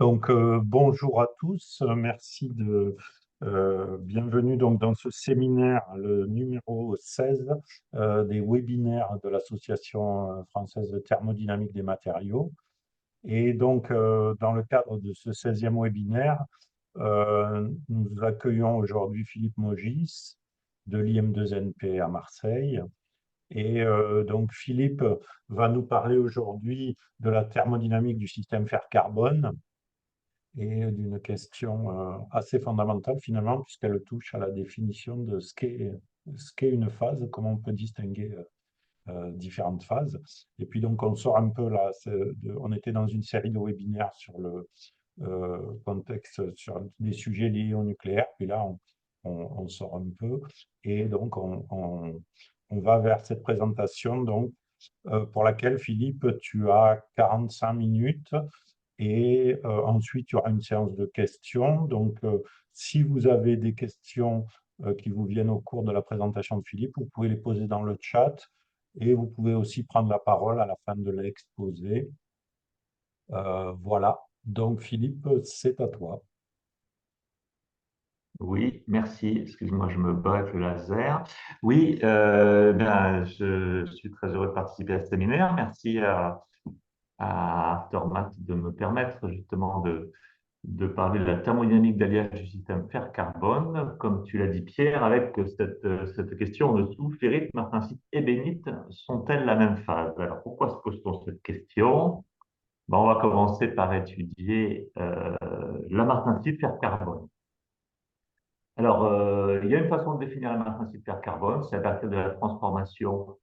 Bonjour à tous, merci bienvenue donc dans ce séminaire, le numéro 16 des webinaires de l'Association française de thermodynamique des matériaux. Et donc, dans le cadre de ce 16e webinaire, nous accueillons aujourd'hui Philippe Maugis de l'IM2NP à Marseille. Et donc, Philippe va nous parler aujourd'hui de la thermodynamique du système fer-carbone et d'une question assez fondamentale finalement, puisqu'elle touche à la définition de ce qu'est une phase, comment on peut distinguer différentes phases. Et puis donc on sort un peu là, on était dans une série de webinaires sur le contexte, sur des sujets liés au nucléaire, puis là on sort un peu, et donc on va vers cette présentation donc, pour laquelle Philippe, tu as 45 minutes. Et ensuite, il y aura une séance de questions. Donc, si vous avez des questions qui vous viennent au cours de la présentation de Philippe, vous pouvez les poser dans le chat et vous pouvez aussi prendre la parole à la fin de l'exposé. Voilà. Donc, Philippe, c'est à toi. Oui, merci. Excuse-moi, je me bats avec le laser. Oui, je suis très heureux de participer à ce séminaire. Merci à Aftermath de me permettre justement de parler de la thermodynamique d'alliage du système fer-carbone. Comme tu l'as dit, Pierre, avec cette question de dessous, ferrite, martensite et bénite sont-elles la même phase? Alors, pourquoi se pose-t-on cette question? On va commencer par étudier la martensite fer-carbone. Alors, il y a une façon de définir la martensite fer-carbone, c'est à partir de la transformation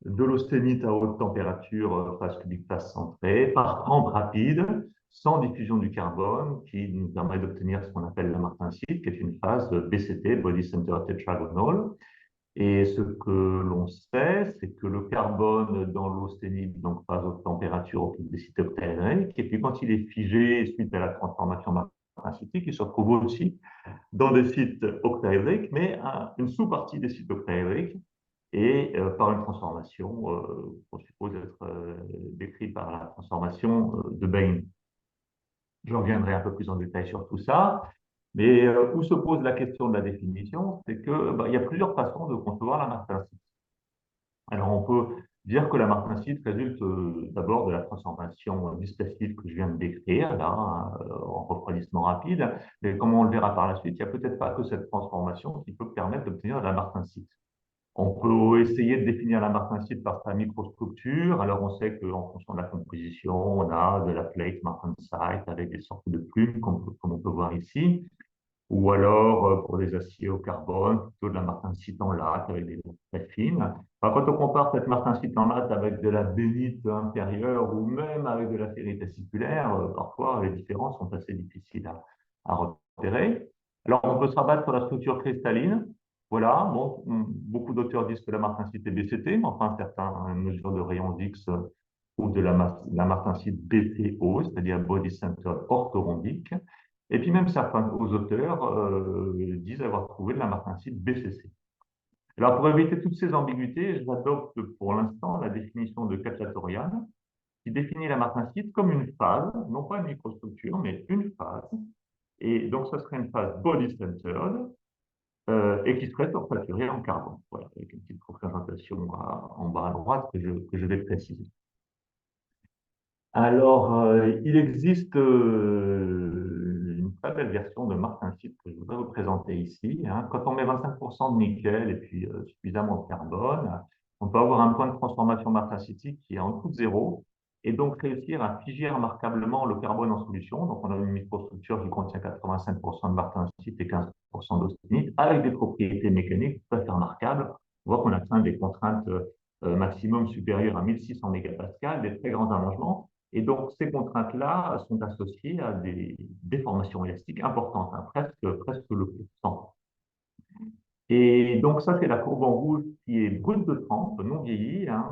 de l'austenite à haute température, phase cubique, phase centrée, par trempe rapide, sans diffusion du carbone, qui nous permet d'obtenir ce qu'on appelle la martensite, qui est une phase BCT, Body Center Tetragonal. Et ce que l'on sait, c'est que le carbone dans l'austenite, donc phase haute température, occupe des sites octaédriques, et puis quand il est figé suite à la transformation martensitique, il se retrouve aussi dans des sites octaédriques, mais une sous-partie des sites octaédriques, et par une transformation qu'on suppose être décrite par la transformation de Bain. Je reviendrai un peu plus en détail sur tout ça, mais où se pose la question de la définition, c'est que il y a plusieurs façons de concevoir la martensite. Alors on peut dire que la martensite résulte d'abord de la transformation displacive que je viens de décrire, là, en refroidissement rapide, mais comme on le verra par la suite, il n'y a peut-être pas que cette transformation qui peut permettre d'obtenir de la martensite. On peut essayer de définir la martensite par sa microstructure. Alors, on sait qu'en fonction de la composition, on a de la plate martensite avec des sortes de plumes, comme on peut voir ici. Ou alors, pour des aciers au carbone, plutôt de la martensite en latte avec des lattes très fines. Enfin, quand on compare cette martensite en latte avec de la bénite intérieure ou même avec de la ferrite aciculaire, parfois les différences sont assez difficiles à repérer. Alors, on peut se rabattre sur la structure cristalline. Voilà, bon, beaucoup d'auteurs disent que la martensite est BCT, mais enfin, certains mesurent de rayons X ou de la martensite BCO, c'est-à-dire Body Centered orthorhombique. Et puis même certains auteurs disent avoir trouvé de la martensite BCC. Alors pour éviter toutes ces ambiguïtés, j'adopte pour l'instant la définition de Khatchatorian, qui définit la martensite comme une phase, non pas une microstructure, mais une phase. Et donc ce serait une phase body-centered et qui serait sursaturée en carbone. Voilà, avec une petite représentation en bas à droite que je vais préciser. Alors, il existe une très belle version de martensite que je voudrais vous présenter ici, hein. Quand on met 25% de nickel et puis suffisamment de carbone, on peut avoir un point de transformation martensitique qui est en dessous de zéro et donc réussir à figer remarquablement le carbone en solution. Donc, on a une microstructure qui contient 85% de martensite et 15% d'austenite avec des propriétés mécaniques tout à fait remarquables. On voit qu'on atteint des contraintes maximum supérieures à 1600 mégapascales, des très grands allongements. Et donc, ces contraintes-là sont associées à des déformations élastiques importantes, hein, presque le pourcent. Et donc, ça, c'est la courbe en rouge qui est brute de trempe, non vieillie, hein,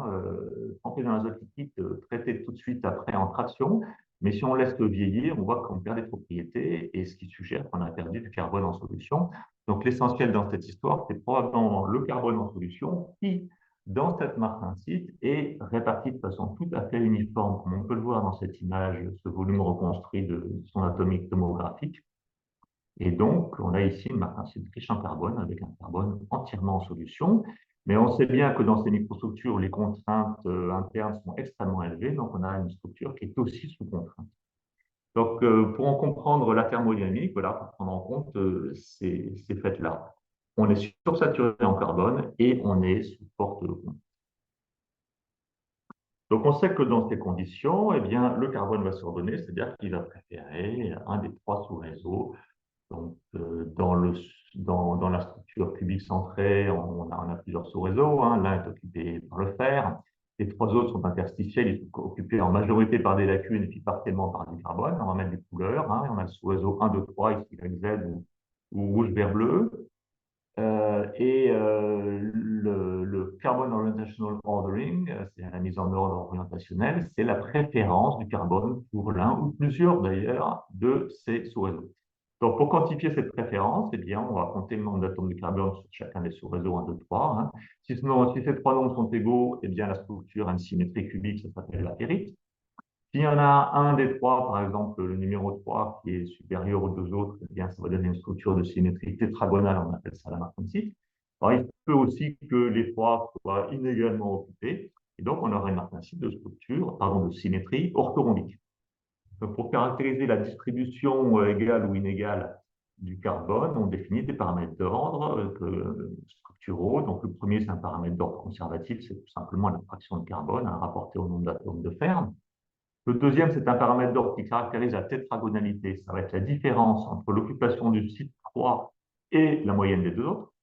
trempée dans l'azote liquide, traitée tout de suite après en traction. Mais si on laisse le vieillir, on voit qu'on perd des propriétés, et ce qui suggère qu'on a perdu du carbone en solution. Donc, l'essentiel dans cette histoire, c'est probablement le carbone en solution qui dans cette martensite est réparti de façon tout à fait uniforme, comme on peut le voir dans cette image, ce volume reconstruit de son atomique tomographique. Et donc, on a ici une martensite riche en carbone, avec un carbone entièrement en solution. Mais on sait bien que dans ces microstructures, les contraintes internes sont extrêmement élevées, donc on a une structure qui est aussi sous contrainte. Donc, pour en comprendre la thermodynamique, voilà, pour prendre en compte ces faits-là. On est sursaturé en carbone et on est sous forte contrainte. Donc, on sait que dans ces conditions, eh bien, le carbone va s'ordonner, c'est-à-dire qu'il va préférer un des trois sous-réseaux. Donc, dans la structure cubique centrée, on a plusieurs sous-réseaux, hein. L'un est occupé par le fer. Les trois autres sont interstitiels, ils sont occupés en majorité par des lacunes et puis partiellement par du carbone. On va mettre des couleurs, hein. On a le sous-réseau 1, 2, 3, ici avec Z ou rouge, vert, bleu. Le Carbon Orientational Ordering, c'est la mise en ordre orientationnelle, c'est la préférence du carbone pour l'un ou plusieurs d'ailleurs de ces sous-réseaux. Donc, pour quantifier cette préférence, eh bien, on va compter le nombre d'atomes de carbone sur chacun des sous-réseaux 1, 2, 3. Hein. Si ces trois nombres sont égaux, eh bien, la structure a une symétrie cubique, ça s'appelle la ferrite. S'il y en a un des trois, par exemple le numéro 3, qui est supérieur aux deux autres, eh bien, ça va donner une structure de symétrie tétragonale, on appelle ça la martensite. Alors, il peut aussi que les trois soient inégalement occupés, et donc on aura une martensite de structure, pardon, de symétrie orthorhombique. Donc, pour caractériser la distribution égale ou inégale du carbone, on définit des paramètres d'ordre structuraux. Donc, le premier, c'est un paramètre d'ordre conservatif, c'est tout simplement la fraction de carbone rapportée au nombre d'atomes de fer. Le deuxième, c'est un paramètre d'ordre qui caractérise la tétragonalité. Ça va être la différence entre l'occupation du site 3 et la moyenne des deux autres.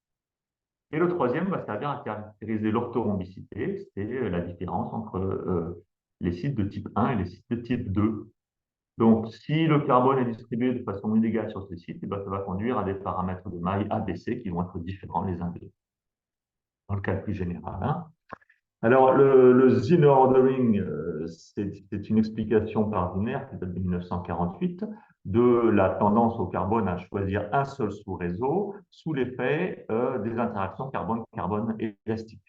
Et le troisième va servir à caractériser l'orthorhombicité, c'est la différence entre les sites de type 1 et les sites de type 2. Donc, si le carbone est distribué de façon inégale sur ces sites, ça va conduire à des paramètres de maille A, B, C qui vont être différents les uns des autres. Dans le cas le plus général. Hein. Alors, le Zinner ordering, c'est une explication par Wiener qui date de 1948 de la tendance au carbone à choisir un seul sous-réseau sous l'effet des interactions carbone-carbone élastiques.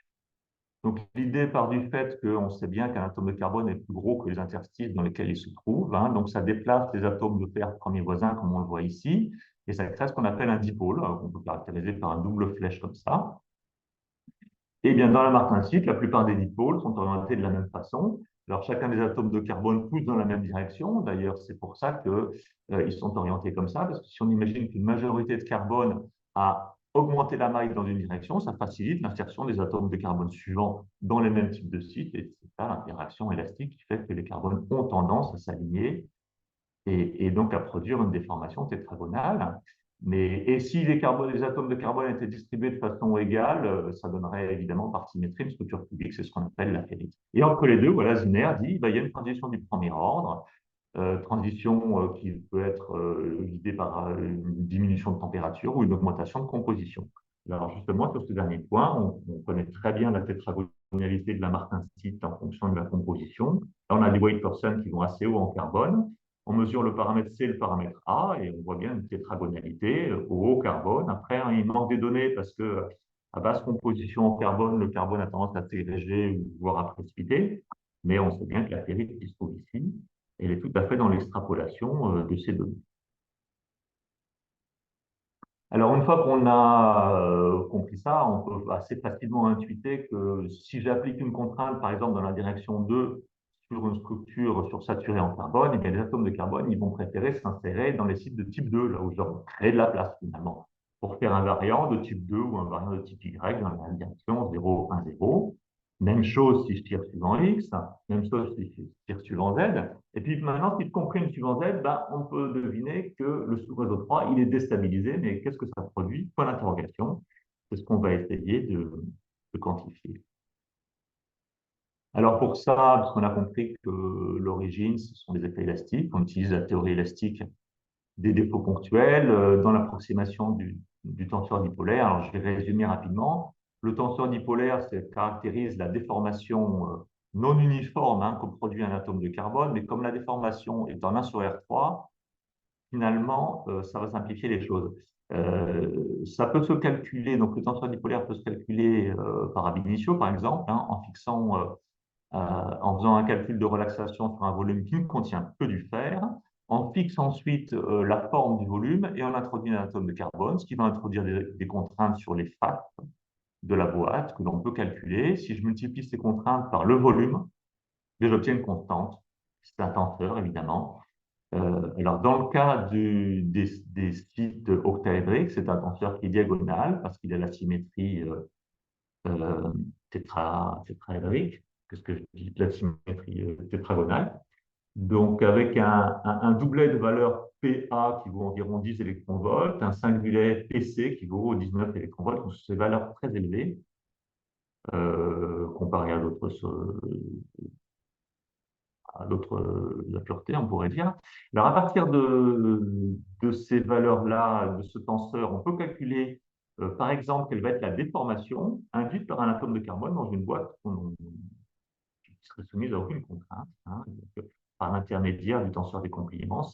Donc, l'idée part du fait qu'on sait bien qu'un atome de carbone est plus gros que les interstices dans lesquels il se trouve. Hein, donc, ça déplace les atomes de fer premier voisin, comme on le voit ici, et ça crée ce qu'on appelle un dipôle, qu'on peut caractériser par un double flèche comme ça. Et bien, dans la martensite, la plupart des dipôles sont orientés de la même façon. Alors, chacun des atomes de carbone pousse dans la même direction. D'ailleurs, c'est pour ça qu'ils sont orientés comme ça, parce que si on imagine qu'une majorité de carbone a augmenté la maille dans une direction, ça facilite l'insertion des atomes de carbone suivants dans les mêmes types de sites. Et c'est ça l'interaction élastique qui fait que les carbones ont tendance à s'aligner et donc à produire une déformation tétragonale. Et si les atomes de carbone étaient distribués de façon égale, ça donnerait évidemment par symétrie une structure cubique, c'est ce qu'on appelle la ferrite. Et entre les deux, voilà, Zinner dit il y a une transition du premier ordre, transition qui peut être guidée par une diminution de température ou une augmentation de composition. Alors justement, sur ce dernier point, on connaît très bien la tétragonalité de la martensite en fonction de la composition. Là, on a des weight percent qui vont assez haut en carbone. On mesure le paramètre C et le paramètre A et on voit bien une tétragonalité au haut carbone. Après, hein, il manque des données parce que à basse composition en carbone, le carbone a tendance à s'agréger ou voire à précipiter. Mais on sait bien que la ferrite qui se trouve ici, elle est tout à fait dans l'extrapolation de ces données. Alors, une fois qu'on a compris ça, on peut assez facilement intuiter que si j'applique une contrainte, par exemple, dans la direction 2 sur une structure sursaturée en carbone, eh bien, les atomes de carbone ils vont préférer s'insérer dans les sites de type 2, là où je leur crée de la place finalement, pour faire un variant de type 2 ou un variant de type Y dans la direction 0, 1, 0. Même chose si je tire suivant X, même chose si je tire suivant Z. Et puis maintenant, si je comprime suivant Z, ben, on peut deviner que le sous-réseau 3, il est déstabilisé, mais qu'est-ce que ça produit? Point d'interrogation. C'est ce qu'on va essayer de quantifier. Alors pour ça, parce qu'on a compris que l'origine, ce sont des effets élastiques, on utilise la théorie élastique des défauts ponctuels dans l'approximation du tenseur dipolaire. Alors je vais résumer rapidement. Le tenseur dipolaire caractérise la déformation non uniforme hein, que produit un atome de carbone, mais comme la déformation est en 1 sur R3, finalement, ça va simplifier les choses. Ça peut se calculer, donc le tenseur dipolaire peut se calculer par ab initio, par exemple, hein, en faisant un calcul de relaxation sur un volume qui ne contient que du fer. On fixe ensuite la forme du volume et on introduit un atome de carbone, ce qui va introduire des contraintes sur les faces de la boîte que l'on peut calculer. Si je multiplie ces contraintes par le volume, j'obtiens une constante. C'est un tenseur, évidemment. Alors, dans le cas des sites octaédriques, c'est un tenseur qui est diagonal parce qu'il a la symétrie euh, tétraédrique. Qu'est-ce que je dis? La symétrie tétragonale. Donc, avec un doublet de valeur PA qui vaut environ 10 électronvolts, un singulet PC qui vaut 19 électronvolts, donc c'est des valeurs très élevées comparées à d'autres impuretés, on pourrait dire. Alors, à partir de ces valeurs-là, de ce tenseur, on peut calculer, par exemple, quelle va être la déformation induite par un atome de carbone dans une boîte qui serait soumise à aucune contrainte, hein, donc, par l'intermédiaire du tenseur des compléments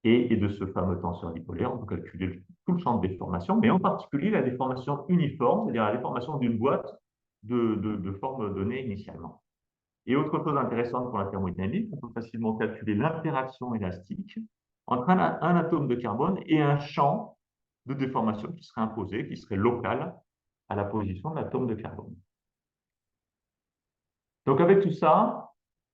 et de ce fameux tenseur dipolaire, on peut calculer tout le champ de déformation, mais en particulier la déformation uniforme, c'est-à-dire la déformation d'une boîte de forme donnée initialement. Et autre chose intéressante pour la thermodynamique, on peut facilement calculer l'interaction élastique entre un atome de carbone et un champ de déformation qui serait imposé, qui serait local à la position de l'atome de carbone. Donc avec tout ça,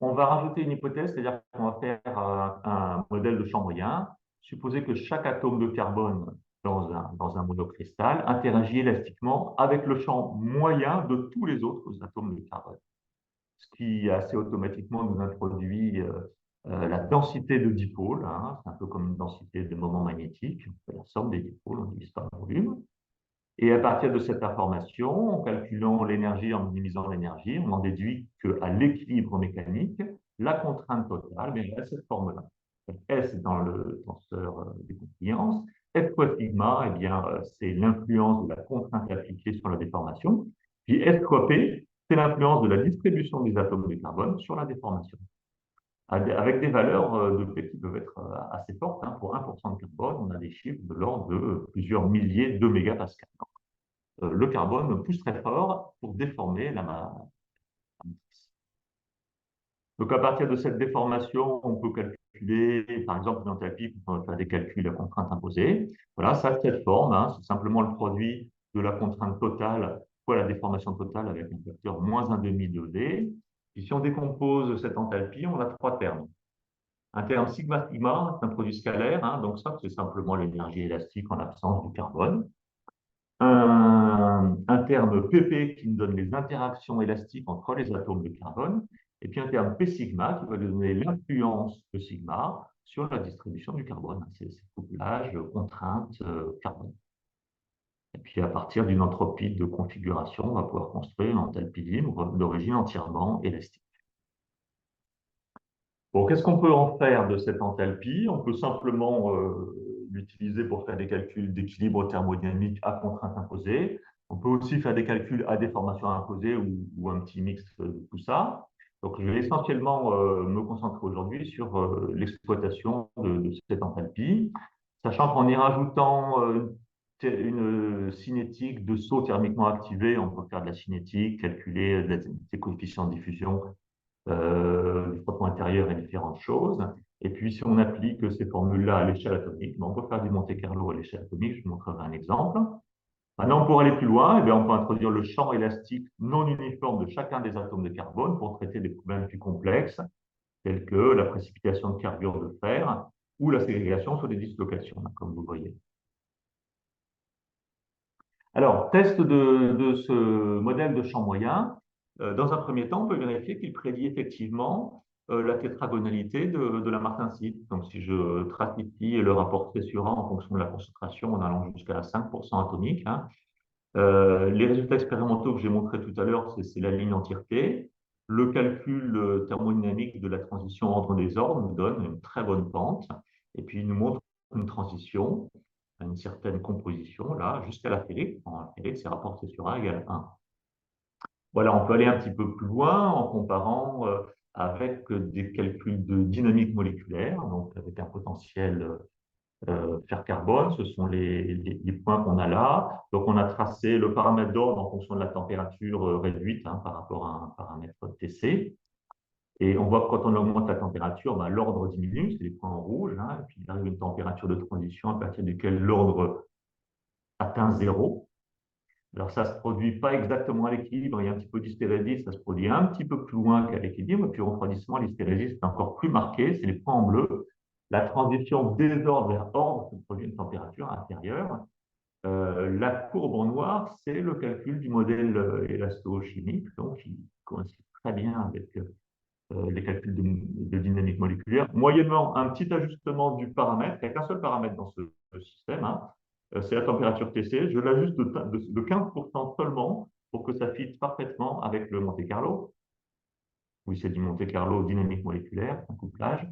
on va rajouter une hypothèse, c'est-à-dire qu'on va faire un modèle de champ moyen, supposer que chaque atome de carbone dans un monocristal interagit élastiquement avec le champ moyen de tous les autres atomes de carbone, ce qui assez automatiquement nous introduit la densité de dipôles, hein, c'est un peu comme une densité de moment magnétique, on fait la somme des dipôles, on divise par le volume. Et à partir de cette information, en calculant l'énergie, en minimisant l'énergie, on en déduit qu'à l'équilibre mécanique, la contrainte totale, bien, elle a cette forme-là. S dans le tenseur des confiances, F fois sigma, eh bien, c'est l'influence de la contrainte appliquée sur la déformation. Puis S fois P, c'est l'influence de la distribution des atomes de carbone sur la déformation. Avec des valeurs de P qui peuvent être assez fortes, hein. Pour 1% de carbone, on a des chiffres de l'ordre de plusieurs milliers de mégapascales. Le carbone pousse très fort pour déformer la matrice. Donc, à partir de cette déformation, on peut calculer, par exemple, une enthalpie, on va faire des calculs à contrainte imposée. Voilà, ça a cette forme, hein, c'est simplement le produit de la contrainte totale fois la déformation totale avec un facteur moins 1,5 de D. Et si on décompose cette enthalpie, on a trois termes. Un terme sigma-sigma, c'est un produit scalaire, hein, donc ça, c'est simplement l'énergie élastique en l'absence du carbone. Un terme pp qui nous donne les interactions élastiques entre les atomes de carbone, et puis un terme p sigma qui va nous donner l'influence de sigma sur la distribution du carbone. C'est couplage, contrainte, carbone. Et puis à partir d'une entropie de configuration, on va pouvoir construire une enthalpie libre d'origine entièrement élastique. Bon, qu'est-ce qu'on peut en faire de cette enthalpie? On peut simplement l'utiliser pour faire des calculs d'équilibre thermodynamique à contrainte imposée. On peut aussi faire des calculs à déformation imposée ou un petit mix de tout ça. Donc, je vais essentiellement me concentrer aujourd'hui sur l'exploitation de cette enthalpie, sachant qu'en y rajoutant une cinétique de saut thermiquement activé, on peut faire de la cinétique, calculer des coefficients de diffusion du frottement intérieur et différentes choses. Et puis, si on applique ces formules-là à l'échelle atomique, on peut faire du Monte Carlo à l'échelle atomique. Je vous montrerai un exemple. Maintenant, pour aller plus loin, eh bien, on peut introduire le champ élastique non uniforme de chacun des atomes de carbone pour traiter des problèmes plus complexes, tels que la précipitation de carbure de fer ou la ségrégation sur des dislocations, comme vous voyez. Alors, test de ce modèle de champ moyen. Dans un premier temps, on peut vérifier qu'il prédit effectivement la tétragonalité de la martensite. Donc, si je trace ici le rapport Tresura en fonction de la concentration en allant jusqu'à 5% atomique, hein. Les résultats expérimentaux que j'ai montrés tout à l'heure, c'est la ligne entièreté. Le calcul thermodynamique de la transition ordre-désordre nous donne une très bonne pente. Et puis, il nous montre une transition à une certaine composition, là, jusqu'à la ferrite. En ferrite, c'est rapport Tresura égale 1. Voilà, on peut aller un petit peu plus loin en comparant avec des calculs de dynamique moléculaire, donc avec un potentiel fer carbone, ce sont les points qu'on a là. Donc, on a tracé le paramètre d'ordre en fonction de la température réduite par rapport à un paramètre TC. Et on voit que quand on augmente la température, ben, l'ordre diminue, c'est les points en rouge, et puis il arrive une température de transition à partir duquel l'ordre atteint zéro. Alors, ça ne se produit pas exactement à l'équilibre, il y a un petit peu d'hystérésis, ça se produit un petit peu plus loin qu'à l'équilibre, et puis au refroidissement, l'hystérésis est encore plus marqué, c'est les points en bleu. La transition désordre vers ordre se produit à une température inférieure. La courbe en noir, c'est le calcul du modèle élastochimique, donc qui coïncide très bien avec les calculs de dynamique moléculaire, moyennant un petit ajustement du paramètre, il n'y a qu'un seul paramètre dans ce système, c'est la température TC, je l'ajuste de 15% seulement pour que ça fitte parfaitement avec le Monte Carlo. Oui, c'est du Monte Carlo dynamique moléculaire, un couplage.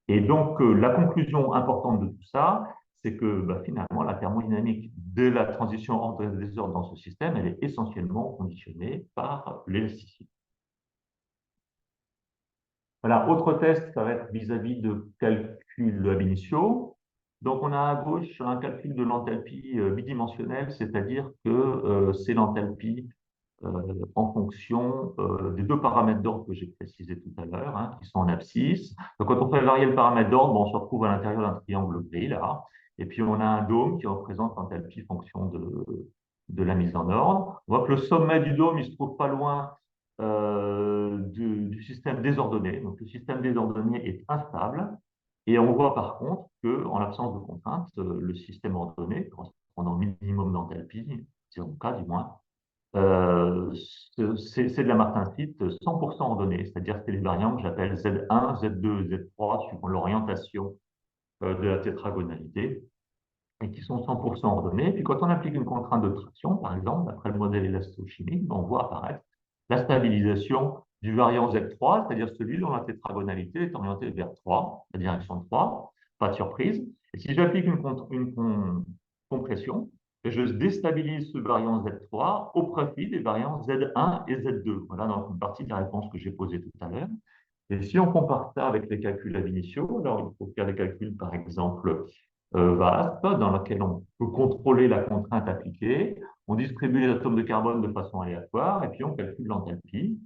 Et donc, la conclusion importante de tout ça, c'est que finalement, la thermodynamique de la transition ordre et désordre dans ce système, elle est essentiellement conditionnée par l'élasticité. Voilà, autre test, ça va être vis-à-vis de calculs ab initio. Donc, on a à gauche un calcul de l'enthalpie bidimensionnelle, c'est-à-dire que c'est l'enthalpie en fonction des deux paramètres d'ordre que j'ai précisés tout à l'heure, qui sont en abscisse. Donc, quand on fait varier le paramètre d'ordre, on se retrouve à l'intérieur d'un triangle gris, là. Et puis, on a un dôme qui représente l'enthalpie fonction de la mise en ordre. On voit que le sommet du dôme, il se trouve pas loin du système désordonné. Donc, le système désordonné est instable. Et on voit par contre qu'en l'absence de contraintes, le système ordonné, correspondant au minimum d'enthalpie, 0K du moins, c'est de la martensite 100% ordonnée, c'est-à-dire que c'est les variants que j'appelle Z1, Z2, Z3, suivant l'orientation de la tétragonalité, et qui sont 100% ordonnés. Et puis quand on applique une contrainte de traction, par exemple, d'après le modèle élastochimique, on voit apparaître la stabilisation du variant Z3, c'est-à-dire celui dont la tétragonalité est orientée vers 3, la direction de 3, pas de surprise. Et si j'applique une compression, je déstabilise ce variant Z3 au profit des variants Z1 et Z2. Voilà donc une partie de la réponse que j'ai posée tout à l'heure. Et si on compare ça avec les calculs ab initio, alors il faut faire des calculs, par exemple, VASP, dans lequel on peut contrôler la contrainte appliquée, on distribue les atomes de carbone de façon aléatoire, et puis on calcule l'enthalpie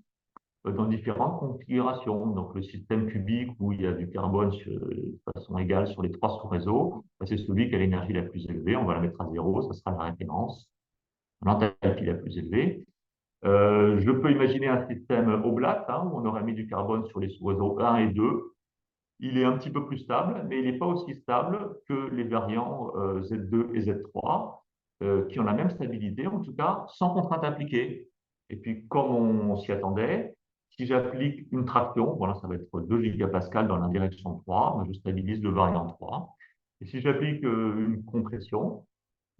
dans différentes configurations. Donc le système cubique où il y a du carbone de façon égale sur les trois sous-réseaux, c'est celui qui a l'énergie la plus élevée, on va la mettre à zéro, ça sera la référence, l'enthalpie la plus élevée. Je peux imaginer un système oblate, où on aurait mis du carbone sur les sous-réseaux 1 et 2. Il est un petit peu plus stable, mais il n'est pas aussi stable que les variants Z2 et Z3, qui ont la même stabilité, en tout cas sans contrainte appliquée. Et puis, comme on s'y attendait, si j'applique une traction, voilà, ça va être 2 gigapascals dans la direction 3, je stabilise le variant 3. Et si j'applique une compression,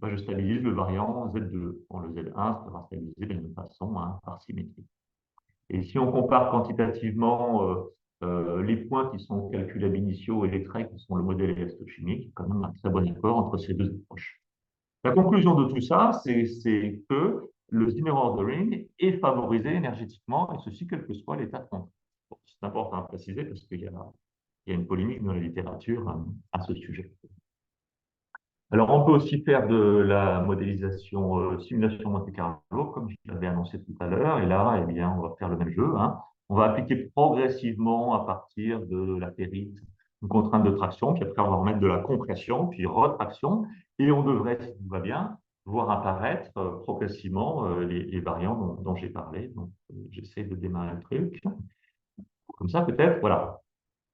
je stabilise le variant Z2. Bon, le Z1 sera stabilisé de la même façon, par symétrie. Et si on compare quantitativement les points qui sont calculés ab initio et les traits qui sont le modèle élastochimique, il y a quand même un très bon accord entre ces deux approches. La conclusion de tout ça, c'est que le Zimmer ordering est favorisé énergétiquement, et ceci quel que soit l'état de contrainte. Bon, c'est important à préciser parce qu'il y a une polémique dans la littérature à ce sujet. Alors, on peut aussi faire de la modélisation simulation Monte Carlo, comme je l'avais annoncé tout à l'heure. Et là, eh bien, on va faire le même jeu. On va appliquer progressivement à partir de la périte une contrainte de traction, puis après, on va remettre de la compression, puis retraction. Et on devrait, si tout va bien, voir apparaître progressivement les variants dont j'ai parlé. Donc, j'essaie de démarrer le truc. Comme ça, peut-être, voilà.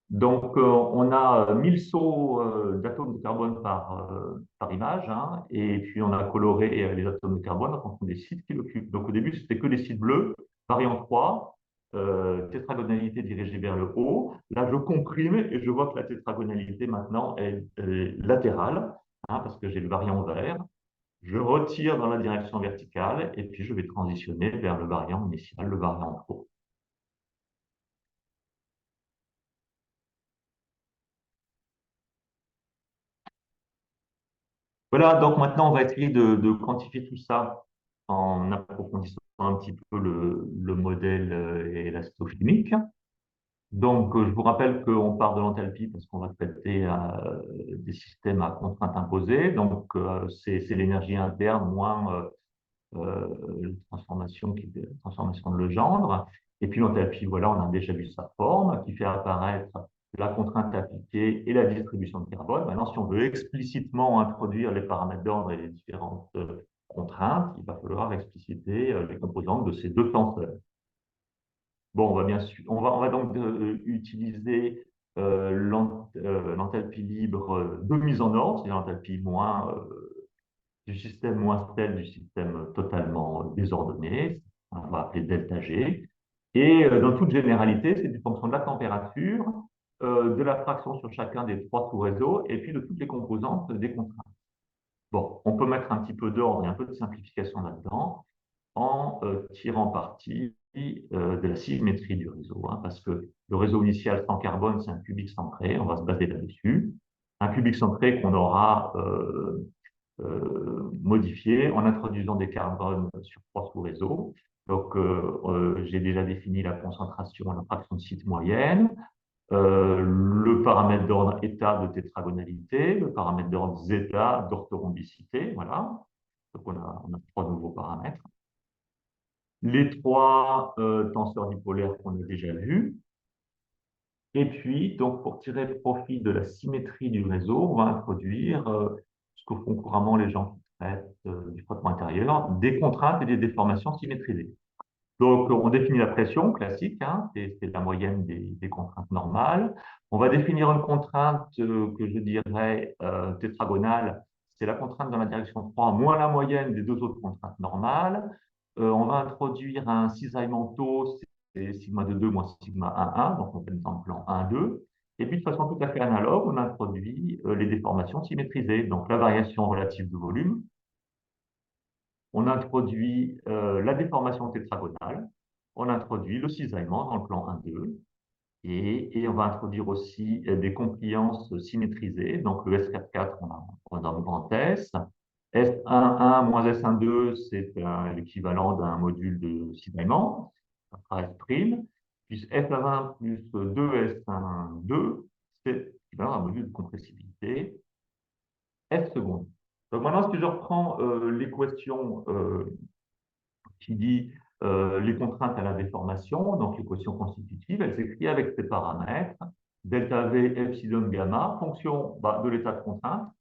Donc, on a 1000 sauts d'atomes de carbone par image, et puis on a coloré les atomes de carbone en fonction des sites qui l'occupent. Donc, au début, c'était que des sites bleus, variant 3, tétragonalité dirigée vers le haut. Là, je comprime et je vois que la tétragonalité maintenant est latérale, parce que j'ai le variant vert. Je retire dans la direction verticale et puis je vais transitionner vers le variant initial, le variant haut. Voilà, donc maintenant, on va essayer de quantifier tout ça en approfondissant un petit peu le modèle élastochimique. Donc, je vous rappelle qu'on part de l'enthalpie parce qu'on va traiter des systèmes à contrainte imposée. Donc, c'est l'énergie interne moins la transformation de Legendre. Et puis l'enthalpie, voilà, on a déjà vu sa forme qui fait apparaître la contrainte appliquée et la distribution de carbone. Maintenant, si on veut explicitement introduire les paramètres d'ordre et les différentes contraintes, il va falloir expliciter les composantes de ces deux tenseurs. Bon, on va bien sûr, on va donc utiliser l'enthalpie libre de mise en ordre, c'est-à-dire l'enthalpie moins du système moins stable du système totalement désordonné, on va appeler delta G. Et dans toute généralité, c'est une fonction de la température, de la fraction sur chacun des trois sous-réseaux, et puis de toutes les composantes des contraintes. Bon, on peut mettre un petit peu d'ordre et un peu de simplification là-dedans en tirant parti de la symétrie du réseau, hein, parce que le réseau initial sans carbone, c'est un cubique centré, on va se baser là-dessus. Un cubique centré qu'on aura modifié en introduisant des carbones sur trois sous-réseaux. Donc, j'ai déjà défini la concentration, la fraction de site moyenne, le paramètre d'ordre état de tétragonalité, le paramètre d'ordre zeta d'orthorhombicité, voilà. Donc, on a trois nouveaux paramètres. Les trois tenseurs dipolaires qu'on a déjà vus. Et puis, donc, pour tirer profit de la symétrie du réseau, on va introduire ce que font couramment les gens qui traitent du frottement intérieur, des contraintes et des déformations symétrisées. Donc, on définit la pression classique, hein, c'est la moyenne des contraintes normales. On va définir une contrainte que je dirais tétragonale, c'est la contrainte dans la direction 3 moins la moyenne des deux autres contraintes normales. On va introduire un cisaillement taux, c'est sigma de 2 moins sigma 1, 1, donc on fait dans le plan 1, 2. Et puis, de façon tout à fait analogue, on introduit les déformations symétrisées, donc la variation relative de volume. On introduit la déformation tétragonale, on introduit le cisaillement dans le plan 1-2, et on va introduire aussi des compliances symétrisées. Donc le S44, on a dans le grand S. S11 moins S12, c'est l'équivalent d'un module de cisaillement, ça sera S'. Puis F20 plus 2S12, c'est l'équivalent d'un module de compressibilité, F seconde. Donc maintenant, si je reprends l'équation qui dit les contraintes à la déformation, donc l'équation constitutive, elle s'écrit avec ces paramètres, delta V, epsilon, gamma, fonction de l'état de contrainte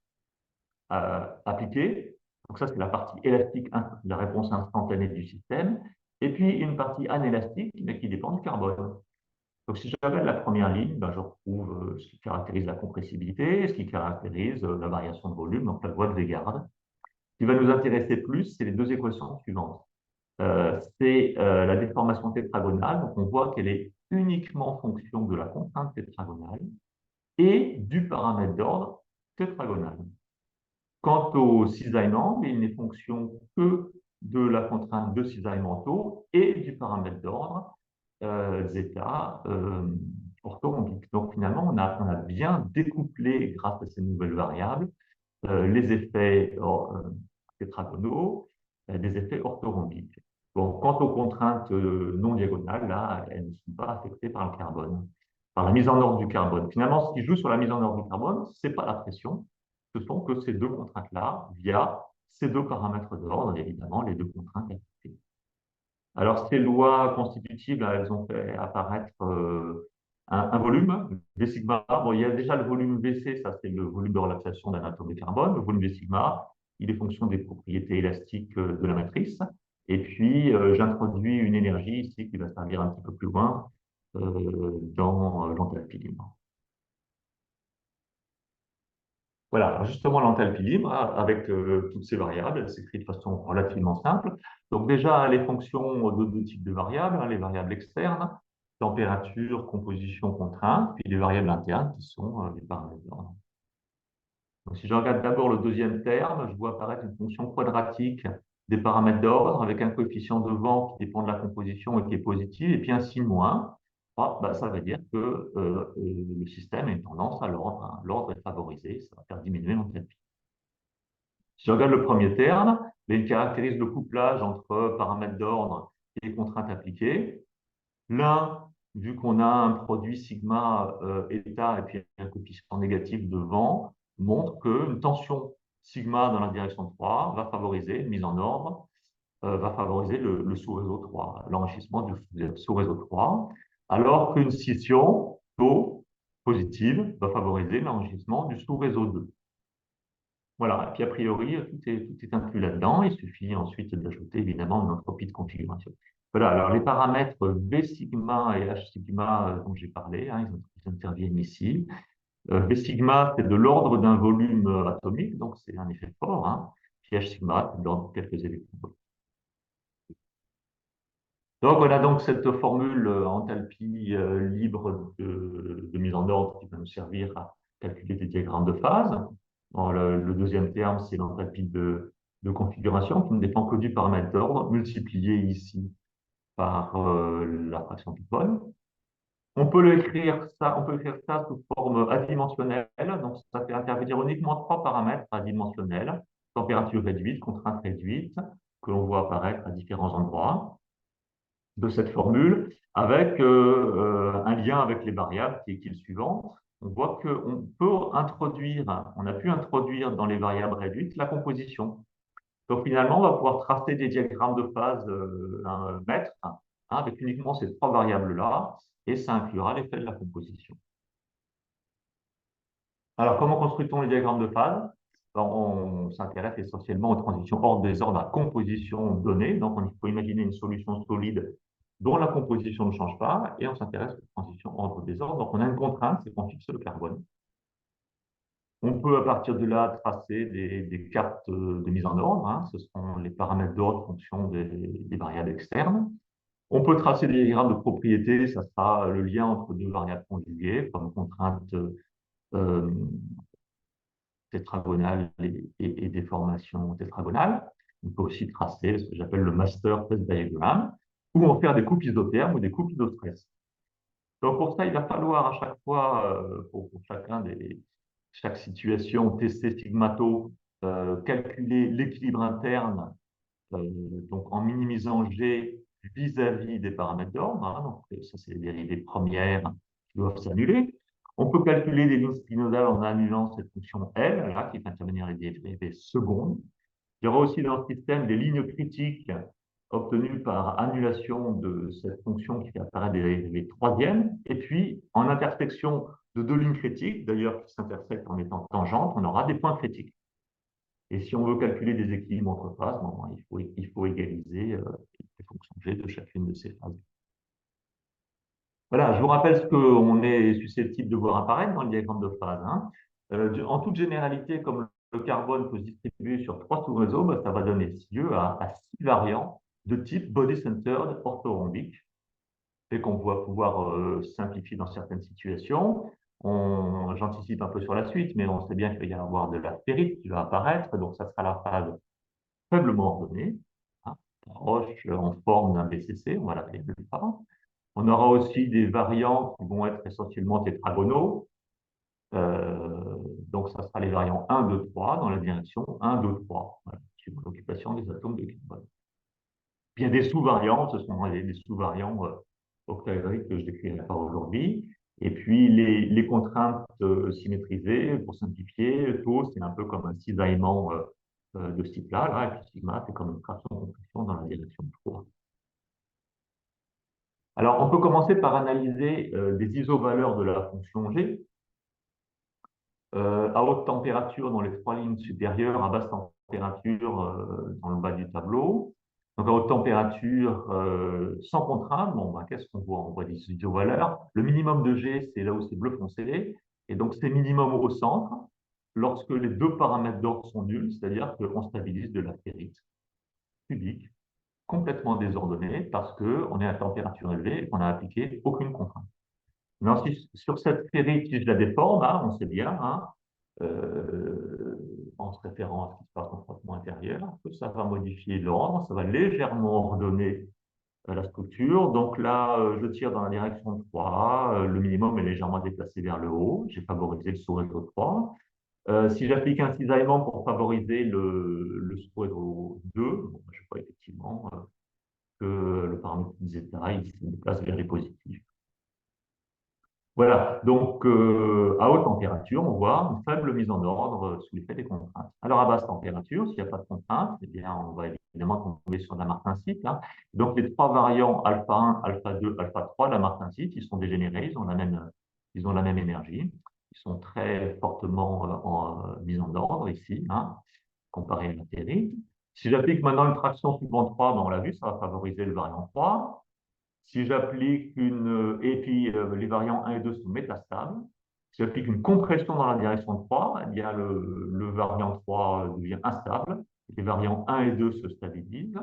appliqué. Donc ça, c'est la partie élastique, la réponse instantanée du système. Et puis une partie anélastique, mais qui dépend du carbone. Donc si j'avais la première ligne, ben, je retrouve ce qui caractérise la compressibilité, ce qui caractérise la variation de volume, donc la loi de Vegard. Ce qui va nous intéresser plus, c'est les deux équations suivantes. C'est la déformation tétragonale. Donc, on voit qu'elle est uniquement fonction de la contrainte tétragonale et du paramètre d'ordre tétragonal. Quant au cisaillement, il n'est fonction que de la contrainte de cisaillement taux et du paramètre d'ordre zeta orthorhombique. Donc, finalement, on a bien découplé, grâce à ces nouvelles variables, les effets tétragonaux des effets orthorhombiques. Bon, quant aux contraintes non diagonales, là, elles ne sont pas affectées par le carbone, par la mise en ordre du carbone. Finalement, ce qui joue sur la mise en ordre du carbone, ce n'est pas la pression, ce sont que ces deux contraintes-là, via ces deux paramètres d'ordre, et évidemment, les deux contraintes affectées. Alors, ces lois constitutives, là, elles ont fait apparaître un volume, V sigma. Bon, il y a déjà le volume VC, ça c'est le volume de relaxation d'un atome de carbone. Le volume V sigma, il est fonction des propriétés élastiques de la matrice. Et puis, j'introduis une énergie ici qui va servir un petit peu plus loin dans l'enthalpie libre. Voilà, alors justement, l'enthalpie libre, avec toutes ces variables, elle s'écrit de façon relativement simple. Donc déjà, les fonctions de deux types de variables, hein, les variables externes, température, composition, contrainte, puis les variables internes qui sont les paramètres d'ordre. Donc si je regarde d'abord le deuxième terme, je vois apparaître une fonction quadratique des paramètres d'ordre avec un coefficient de vent qui dépend de la composition et qui est positif, et puis un signe moins. Ça veut dire que le système a une tendance à l'ordre. Hein. L'ordre est favorisé, ça va faire diminuer l'enthalpie. Si je regarde le premier terme, il caractérise le couplage entre paramètres d'ordre et contraintes appliquées. L'un vu qu'on a un produit sigma état et puis un coefficient négatif devant, montre qu'une tension sigma dans la direction 3 va favoriser une mise en ordre, va favoriser le sous-réseau 3, l'enrichissement du sous-réseau 3, alors qu'une scission taux positive va favoriser l'enrichissement du sous-réseau 2. Voilà, et puis a priori, tout est inclus là-dedans. Il suffit ensuite d'ajouter évidemment une entropie de configuration. Voilà, alors les paramètres V sigma et H sigma dont j'ai parlé, hein, ils interviennent ici. V sigma, c'est de l'ordre d'un volume atomique, donc c'est un effet fort. Hein. Puis H sigma, c'est de l'ordre de quelques électrons. Donc on a donc cette formule enthalpie libre de mise en ordre qui va nous servir à calculer des diagrammes de phase. Bon, le deuxième terme, c'est l'enthalpie de configuration qui ne dépend que du paramètre d'ordre, multiplié ici par la fraction Python. On peut écrire ça sous forme adimensionnelle, donc ça fait intervenir uniquement trois paramètres adimensionnels, température réduite, contrainte réduite, que l'on voit apparaître à différents endroits de cette formule, avec un lien avec les variables qui est le suivant. On voit qu'on peut introduire, on a pu introduire dans les variables réduites la composition. Donc finalement, on va pouvoir tracer des diagrammes de phase un mètre avec uniquement ces trois variables-là, et ça inclura l'effet de la composition. Alors, comment construit-on les diagrammes de phase? On s'intéresse essentiellement aux transitions ordre-désordre à composition donnée. Donc, il faut imaginer une solution solide dont la composition ne change pas, et on s'intéresse aux transitions ordre-désordre. Donc, on a une contrainte, c'est qu'on fixe le carbone. On peut, à partir de là, tracer des cartes de mise en ordre. Hein. Ce sont les paramètres d'ordre en fonction des variables externes. On peut tracer des diagrammes de propriété. Ça sera le lien entre deux variables conjuguées, comme contrainte euh, tétragonale et déformation tétragonale. On peut aussi tracer ce que j'appelle le master test diagram, ou en faire des coupes isothermes ou des coupes isostress. Donc pour ça, il va falloir à chaque fois, pour chaque situation, tester sigmato, calculer l'équilibre interne, donc en minimisant G vis-à-vis des paramètres d'ordre. Hein, donc ça, c'est les dérivées premières qui doivent s'annuler. On peut calculer des lignes spinodales en annulant cette fonction L, là, qui fait intervenir les dérivées secondes. Il y aura aussi dans le système des lignes critiques obtenues par annulation de cette fonction qui fait apparaître des dérivées troisièmes. Et puis, en intersection de deux lignes critiques, d'ailleurs qui s'intersectent en étant tangentes, on aura des points critiques. Et si on veut calculer des équilibres entre phases, bon, il faut égaliser les fonctions G de chacune de ces phases. Voilà, je vous rappelle ce qu'on est susceptible de voir apparaître dans le diagramme de phase. Hein. En toute généralité, comme le carbone peut se distribuer sur trois sous-réseaux, bah, ça va donner lieu à six variants de type body-centered orthorhombique, et qu'on va pouvoir simplifier dans certaines situations. J'anticipe un peu sur la suite, mais on sait bien qu'il va y avoir de la ferrite qui va apparaître, donc ça sera la phase faiblement ordonnée, hein, proche en forme d'un BCC, on va l'appeler alpha. On aura aussi des variants qui vont être essentiellement tétragonaux. Donc, ça sera les variants 1, 2, 3 dans la direction 1, 2, 3, voilà, suivant l'occupation des atomes de carbone. Puis, il y a des sous-variants, ce sont des sous-variants octaédriques que je décrirai pas aujourd'hui. Et puis, les contraintes symétrisées, pour simplifier, tau, c'est un peu comme un cisaillement de ce type-là, là, et puis sigma, c'est comme une fraction de compression dans la direction 3. Alors, on peut commencer par analyser des isovaleurs de la fonction G à haute température dans les trois lignes supérieures, à basse température dans le bas du tableau. Donc, à haute température, sans contrainte, bon, ben, qu'est-ce qu'on voit? On voit des isovaleurs. Le minimum de G, c'est là où c'est bleu foncé. Et donc, c'est minimum au centre lorsque les deux paramètres d'ordre sont nuls, c'est-à-dire qu'on stabilise de la ferrite cubique complètement désordonnée parce qu'on est à température élevée et qu'on n'a appliqué aucune contrainte. Non, sur cette ferrite, si je la déforme, hein, on sait bien, hein, en se référant à ce qui se passe en frottement intérieur, que ça va modifier l'ordre, ça va légèrement ordonner la structure. Donc là, je tire dans la direction 3, le minimum est légèrement déplacé vers le haut, j'ai favorisé le sous-réseau 3. Si j'applique un cisaillement pour favoriser le sous-réseau 2, bon, je vois effectivement que le paramètre zeta, il se déplace vers les positifs. Voilà, donc à haute température, on voit une faible mise en ordre sous l'effet des contraintes. Alors à basse température, s'il n'y a pas de contraintes, eh bien, on va évidemment tomber sur de la martensite, hein. Donc les trois variants alpha 1, alpha 2, alpha 3 de la martensite, ils sont dégénérés, ils ont la même énergie, ils sont très fortement mis en ordre ici, hein, comparé à la théorie. Si j'applique maintenant une traction suivant 3, ben, on l'a vu, ça va favoriser le variant 3. Si j'applique une, et puis les variants 1 et 2 sont métastables. Si j'applique une compression dans la direction de 3, eh bien le variant 3 devient instable. Les variants 1 et 2 se stabilisent.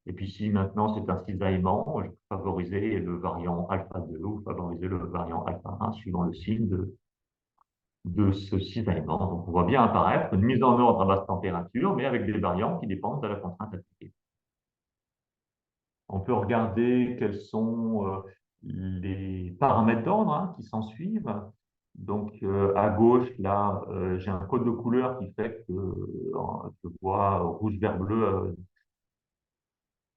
Et puis si maintenant c'est un cisaillement, je peux favoriser le variant alpha 2 ou favoriser le variant alpha 1 suivant le signe de ce cisaillement. Donc on voit bien apparaître une mise en ordre à basse température, mais avec des variants qui dépendent de la contrainte appliquée. On peut regarder quels sont les paramètres d'ordre, hein, qui s'en suivent. Donc, à gauche, là, j'ai un code de couleur qui fait que je vois rouge, vert, bleu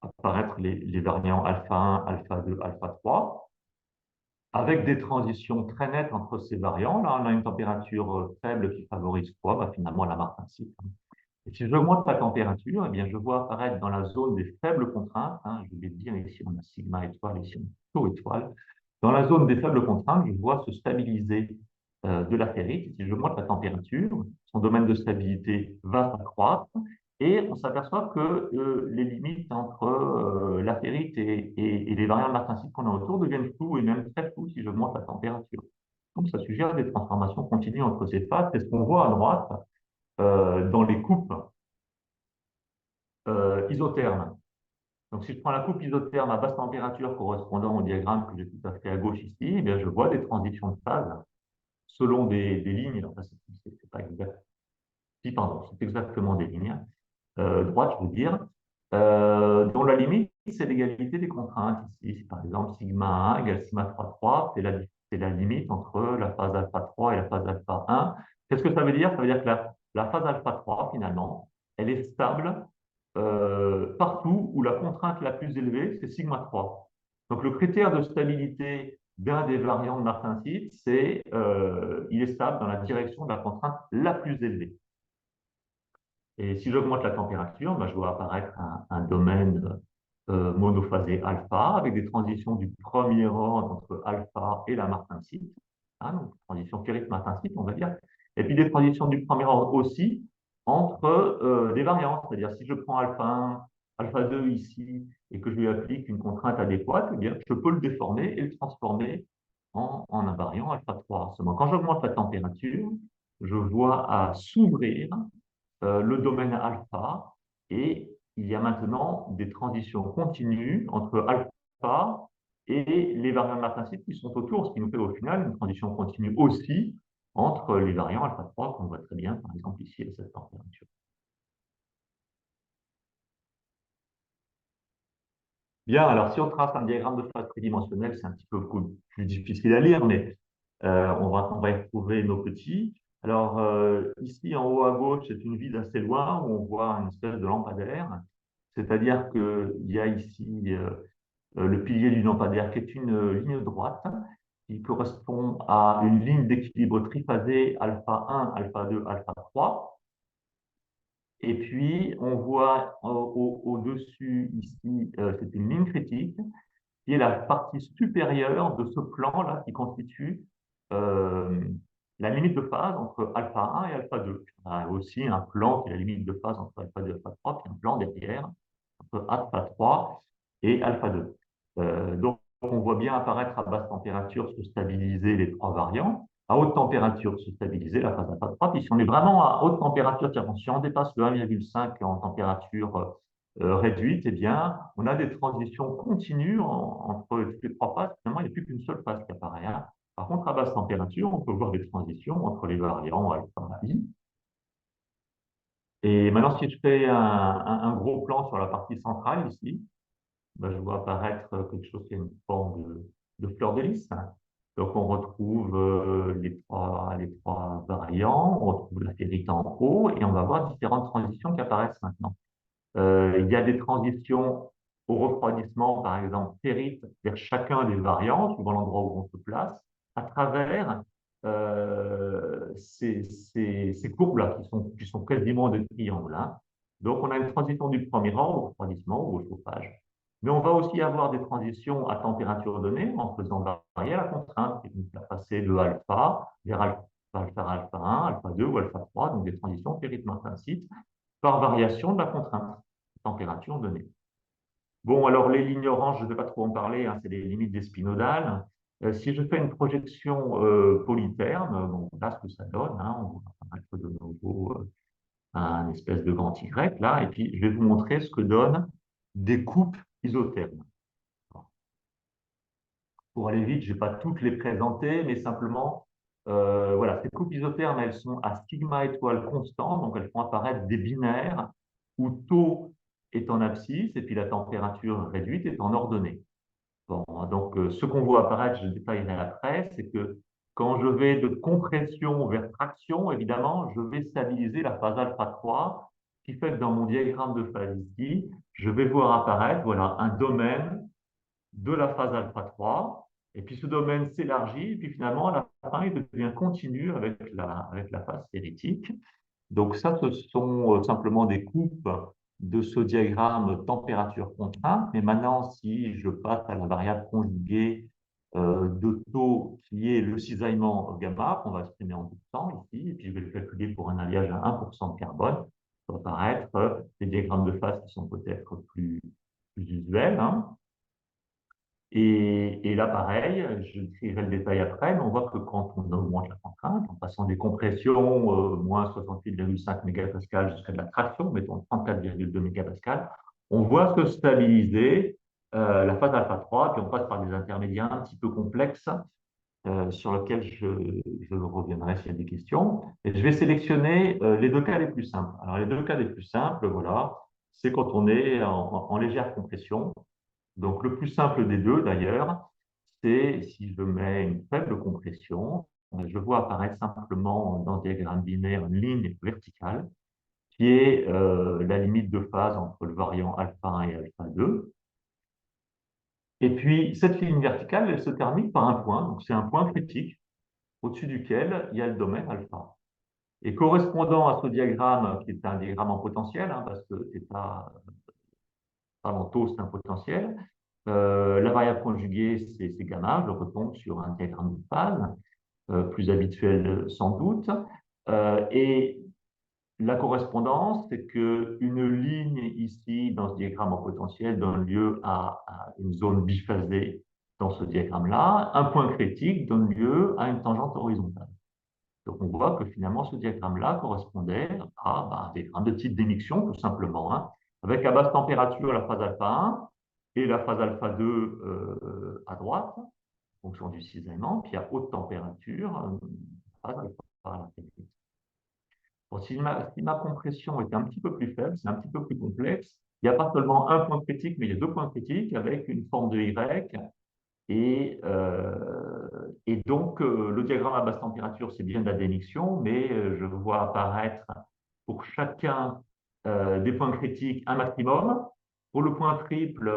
apparaître les variants alpha 1, alpha 2, alpha 3, avec des transitions très nettes entre ces variants. Là, on a une température faible qui favorise quoi? Bah, finalement, la martensite. Et si j'augmente la température, eh bien, je vois apparaître dans la zone des faibles contraintes, hein, je vais dire ici on a sigma étoile, ici on a tau étoile. Dans la zone des faibles contraintes, je vois se stabiliser de la ferrite. Si j'augmente la température, son domaine de stabilité va s'accroître et on s'aperçoit que les limites entre la ferrite et les variants de martensite qu'on a autour deviennent floues et même très floues si j'augmente la température. Donc ça suggère des transformations continues entre ces phases. C'est ce qu'on voit à droite dans les coupes isothermes. Donc, si je prends la coupe isotherme à basse température correspondant au diagramme que j'ai tout à fait à gauche ici, eh bien, je vois des transitions de phase selon des lignes. Enfin, c'est pas exact. Si, pardon, c'est exactement des lignes droites, je veux dire, dont la limite, c'est l'égalité des contraintes. Ici, par exemple, sigma 1 égale sigma 3,3, c'est la limite entre la phase alpha 3 et la phase alpha 1. Qu'est-ce que ça veut dire? Ça veut dire que la phase alpha 3, finalement, elle est stable partout où la contrainte la plus élevée, c'est sigma 3. Donc, le critère de stabilité d'un des variants de martensite, c'est il est stable dans la direction de la contrainte la plus élevée. Et si j'augmente la température, ben, je vois apparaître un domaine monophasé alpha avec des transitions du premier ordre entre alpha et la martensite, hein, donc transition ferrite-martensite, on va dire, et puis des transitions du premier ordre aussi entre des variantes, c'est-à-dire si je prends alpha 1, alpha 2 ici et que je lui applique une contrainte adéquate, eh bien, je peux le déformer et le transformer en un variant alpha 3. Seulement, quand j'augmente la température, je vois à s'ouvrir le domaine alpha et il y a maintenant des transitions continues entre alpha et les variants de martensite qui sont autour, ce qui nous fait au final une transition continue aussi entre les variants alpha 3 qu'on voit très bien, par exemple ici à cette température. Bien, alors si on trace un diagramme de phase tridimensionnel, c'est un petit peu plus difficile à lire, mais on va y retrouver nos petits. Alors ici en haut à gauche, c'est une vue d'assez loin où on voit une espèce de lampadaire, c'est-à-dire qu'il y a ici le pilier du lampadaire qui est une ligne droite qui correspond à une ligne d'équilibre triphasé alpha 1, alpha 2, alpha 3. Et puis, on voit au-dessus, ici, c'est une ligne critique, qui est la partie supérieure de ce plan-là qui constitue euh, la limite de phase entre alpha 1 et alpha 2. On a aussi un plan qui est la limite de phase entre alpha 2 et alpha 3, puis un plan derrière entre alpha 3 et alpha 2. Donc, on voit bien apparaître à basse température se stabiliser les trois variants, à haute température se stabiliser la phase alpha 3. Puis si on est vraiment à haute température, si on dépasse le 1,5 en température réduite, eh bien, on a des transitions continues entre toutes les trois phases. Finalement, il n'y a plus qu'une seule phase qui apparaît, hein. Par contre, à basse température, on peut voir des transitions entre les variants alpha et I. Et maintenant, si je fais un gros plan sur la partie centrale ici, ben, je vois apparaître quelque chose qui a une forme de fleur de lys. Donc, on retrouve les trois variants, on retrouve la ferrite en haut et on va voir différentes transitions qui apparaissent maintenant. Il y a des transitions au refroidissement, par exemple, ferrite vers chacun des variants, suivant l'endroit où on se place, à travers ces courbes-là qui sont quasiment des triangles. Hein. Donc, on a une transition du premier rang au refroidissement ou au chauffage. Mais on va aussi avoir des transitions à température donnée en faisant varier la contrainte, qui nous faire passer de alpha vers alpha 1, alpha 2 ou alpha 3, donc des transitions périmètre-incite, par variation de la contrainte, température donnée. Bon, alors les lignes oranges, je ne vais pas trop en parler, hein, c'est les limites des spinodales. Si je fais une projection polytherme, bon, là, ce que ça donne, hein, on va mettre de nouveau un espèce de grand Y, là, et puis je vais vous montrer ce que donnent des coupes isothermes. Pour aller vite, je ne vais pas toutes les présenter, mais simplement, voilà, ces coupes isothermes, elles sont à sigma étoile constant, donc elles font apparaître des binaires où taux est en abscisse et puis la température réduite est en ordonnée. Bon, donc, ce qu'on voit apparaître, je détaillerai après, c'est que quand je vais de compression vers traction, évidemment, je vais stabiliser la phase alpha 3, ce qui fait que dans mon diagramme de phase ici, je vais voir apparaître voilà, un domaine de la phase alpha 3, et puis ce domaine s'élargit, et puis finalement, à la fin, il devient continu avec la phase stéritique. Donc ça, ce sont simplement des coupes de ce diagramme température contrainte. Mais maintenant, si je passe à la variable conjuguée de taux qui est le cisaillement gamma, qu'on va exprimer en temps ici, et puis je vais le calculer pour un alliage à 1% de carbone, ça va apparaître des diagrammes de phase qui sont peut-être plus usuels. Hein. Et là, pareil, je décrirai le détail après, mais on voit que quand on augmente la contrainte, en passant des compressions, moins 68,5 mégapascales jusqu'à de la traction, mettons 34,2 mégapascales, on voit se stabiliser la phase alpha 3, puis on passe par des intermédiaires un petit peu complexes sur lesquels je reviendrai s'il y a des questions. Et je vais sélectionner les deux cas les plus simples. Alors, les deux cas les plus simples, voilà, c'est quand on est en légère compression. Donc, le plus simple des deux, d'ailleurs, c'est si je mets une faible compression, je vois apparaître simplement dans le diagramme binaire une ligne verticale qui est la limite de phase entre le variant alpha 1 et alpha 2. Et puis, cette ligne verticale, elle se termine par un point. Donc, c'est un point critique au-dessus duquel il y a le domaine alpha. Et correspondant à ce diagramme, qui est un diagramme en potentiel, hein, parce que c'est pas en taux, c'est un potentiel, la variable conjuguée, c'est gamma. Je retombe sur un diagramme de phase, plus habituel sans doute. Et la correspondance, c'est qu'une ligne ici, dans ce diagramme en potentiel, donne lieu à une zone biphasée dans ce diagramme-là. Un point critique donne lieu à une tangente horizontale. Donc, on voit que finalement, ce diagramme-là correspondait à un diagramme de type d'émission, tout simplement, hein, avec à basse température la phase alpha 1 et la phase alpha 2 à droite, en fonction du cisaillement, puis à haute température, la phase alpha à l'infini. Bon, si ma compression est un petit peu plus faible, c'est un petit peu plus complexe, il n'y a pas seulement un point critique, mais il y a deux points critiques avec une forme de Y. Et donc, le diagramme à basse température, c'est bien de la démiction, mais je vois apparaître pour chacun des points critiques un maximum. Pour le point triple,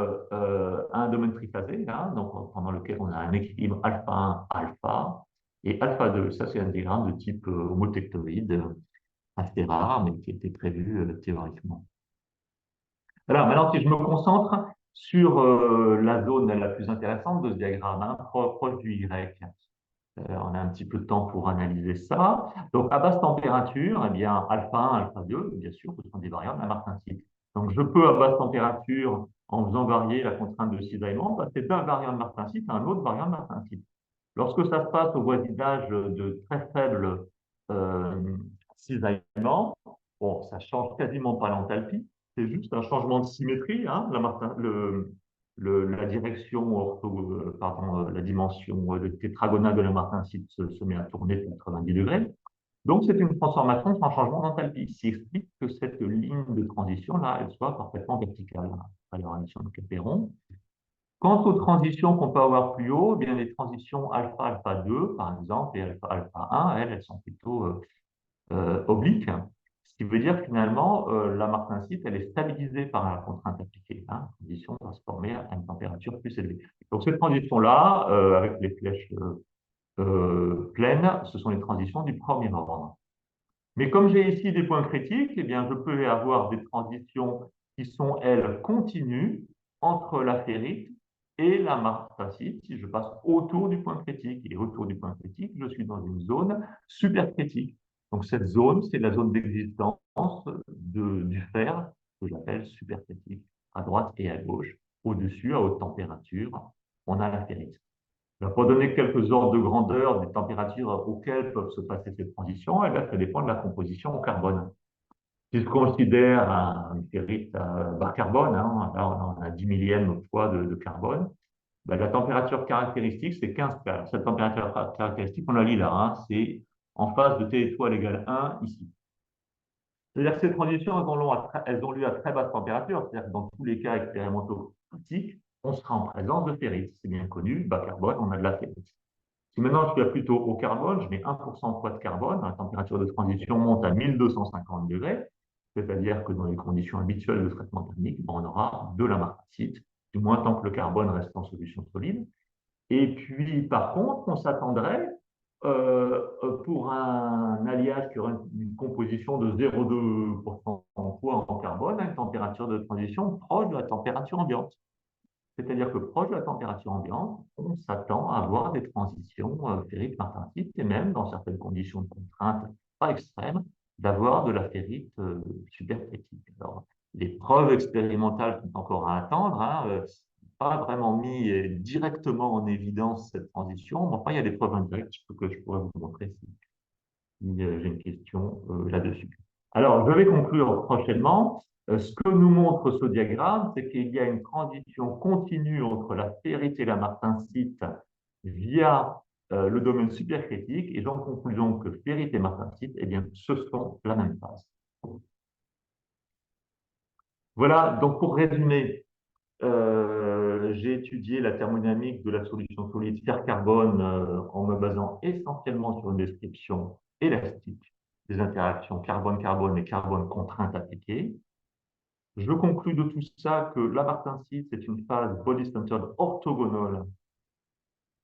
un domaine triphasé, hein, donc, pendant lequel on a un équilibre alpha 1, alpha, et alpha 2. Ça, c'est un diagramme de type homotectoïde, assez rare, mais qui était prévu théoriquement. Alors, maintenant, si je me concentre sur la zone la plus intéressante de ce diagramme, hein, proche du Y. On a un petit peu de temps pour analyser ça. Donc, à basse température, eh bien, alpha 1, alpha 2, bien sûr, ce sont des variables à martensite. Donc, je peux, à basse température, en faisant varier la contrainte de cisaillement, passer d'un variant de martensite à un autre variant de martensite. Lorsque ça se passe au voisinage de très faibles cisaillements, bon, ça change quasiment pas l'enthalpie, c'est juste un changement de symétrie. Hein, la direction, la dimension tétragonale de la martensite se met à tourner de 90 degrés. Donc, c'est une transformation sans changement d'enthalpie, ce qui explique que cette ligne de transition-là, elle soit parfaitement verticale, à leur émission de Clapeyron. Quant aux transitions qu'on peut avoir plus haut, eh bien les transitions alpha, alpha 2, par exemple, et alpha, alpha 1, elles sont plutôt obliques. Ce qui veut dire que finalement, la martensite, elle est stabilisée par la contrainte appliquée. Hein. La transition va se former à une température plus élevée. Donc, cette transition-là, avec les flèches pleines, ce sont les transitions du premier ordre. Mais comme j'ai ici des points critiques, eh bien, je peux avoir des transitions qui sont, elles, continues entre la ferrite et la martensite si je passe autour du point critique. Et autour du point critique, je suis dans une zone supercritique. Donc cette zone, c'est la zone d'existence du fer que j'appelle supercritique. À droite et à gauche, au-dessus, à haute température, on a la ferrite. Pour donner quelques ordres de grandeur des températures auxquelles peuvent se passer ces transitions, eh bien, ça dépend de la composition en carbone. Si je considère une ferrite à bas carbone, hein, là on a 10 millièmes poids de carbone, ben, la température caractéristique, c'est 15 K. Cette température caractéristique, on la lit là, hein, c'est en phase de T étoile égale 1 ici. C'est-à-dire que ces transitions, elles ont lieu à très basse température, c'est-à-dire que dans tous les cas expérimentaux pratiques, on sera en présence de ferrite. C'est bien connu, bas carbone, on a de la ferrite. Si maintenant je suis plutôt au carbone, je mets 1% de poids de carbone, la température de transition monte à 1250 degrés, c'est-à-dire que dans les conditions habituelles de traitement thermique, on aura de la martensite, du moins tant que le carbone reste en solution solide. Et puis, par contre, on s'attendrait pour un alliage qui aurait une composition de 0,2% en poids en carbone à une température de transition proche de la température ambiante. C'est-à-dire que proche de la température ambiante, on s'attend à avoir des transitions ferrite-martensite et même, dans certaines conditions de contrainte pas extrêmes, d'avoir de la ferrite supercritique. Alors, les preuves expérimentales sont encore à attendre, hein, pas vraiment mis directement en évidence cette transition, mais enfin, il y a des preuves indirectes que je pourrais vous montrer si j'ai une question là-dessus. Alors, je vais conclure prochainement. Ce que nous montre ce diagramme, c'est qu'il y a une transition continue entre la ferrite et la martensite via le domaine supercritique, et j'en conclus donc que ferrite et martensite, eh bien, ce sont la même phase. Voilà, donc pour résumer, j'ai étudié la thermodynamique de la solution solide fer-carbone en me basant essentiellement sur une description élastique des interactions carbone-carbone et carbone-contrainte appliquées. Je conclus de tout ça que la martensite, c'est une phase body-centered orthogonale,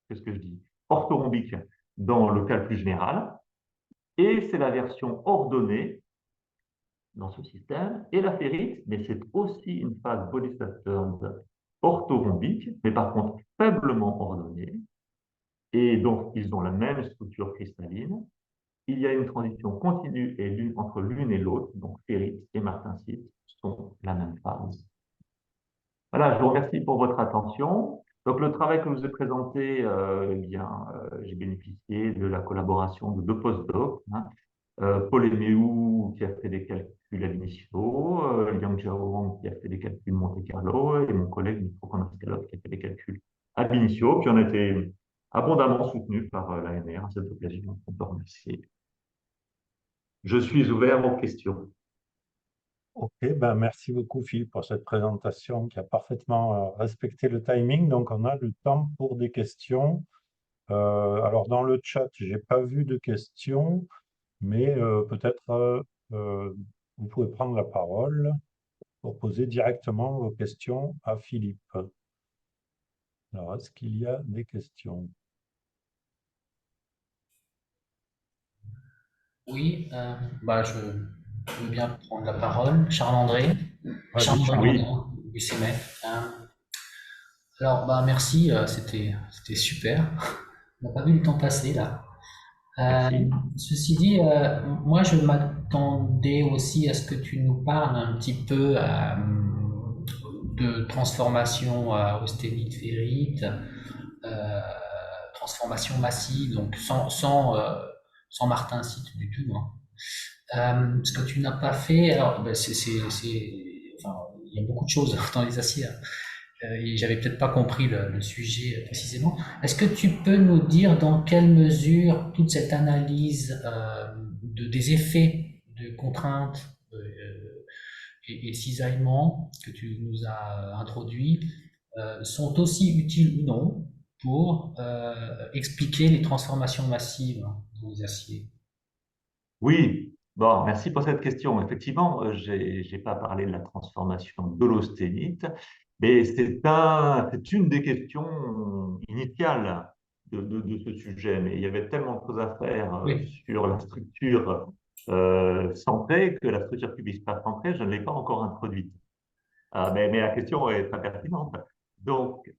qu'est-ce que je dis? Orthorhombique dans le cas le plus général, et c'est la version ordonnée dans ce système, et la ferrite, mais c'est aussi une phase body-centered orthorhombique, mais par contre faiblement ordonnée, et donc ils ont la même structure cristalline. Il y a une transition continue et entre l'une et l'autre, donc ferrite et martensite sont la même phase. Voilà, je vous remercie pour votre attention. Donc, le travail que je vous ai présenté, j'ai bénéficié de la collaboration de deux postdocs, hein. Paul Emeou, qui a fait des calculs à l'initio, Liang Jiaowang, qui a fait des calculs Monte-Carlo, et mon collègue Mitro Konaskalov, qui a fait des calculs à l'initio, puis on a été abondamment soutenus par l'ANR à cette occasion. On peut remercier. Je suis ouvert aux questions. Ok, ben merci beaucoup Philippe pour cette présentation qui a parfaitement respecté le timing. Donc on a le temps pour des questions. Alors dans le chat, j'ai pas vu de questions, mais peut-être vous pouvez prendre la parole pour poser directement vos questions à Philippe. Alors est-ce qu'il y a des questions? Oui, je veux bien prendre la parole. Charles-André. Vas-y Charles-André Charles. Oui, Grandin, du CEMEF. Alors, merci, c'était super. On n'a pas vu le temps passer là. Euh, merci. Ceci dit, moi je m'attendais aussi à ce que tu nous parles un petit peu de transformation austénite-ferrite, euh, transformation massive, donc sans martensite du tout, hein. Ce que tu n'as pas fait, alors enfin, il y a beaucoup de choses dans les aciers, hein. Et j'avais peut-être pas compris le sujet précisément. Est-ce que tu peux nous dire dans quelle mesure toute cette analyse des effets de contraintes et cisaillement que tu nous as introduits sont aussi utiles ou non pour expliquer les transformations massives dans les aciers? Oui, bon, merci pour cette question. Effectivement, j'ai pas parlé de la transformation de l'austénite, mais c'est une des questions initiales de ce sujet, mais il y avait tellement de choses à faire Oui. sur la structure centrée que la structure cubique-space centrée, je ne l'ai pas encore introduite. Mais la question est très pertinente. Donc,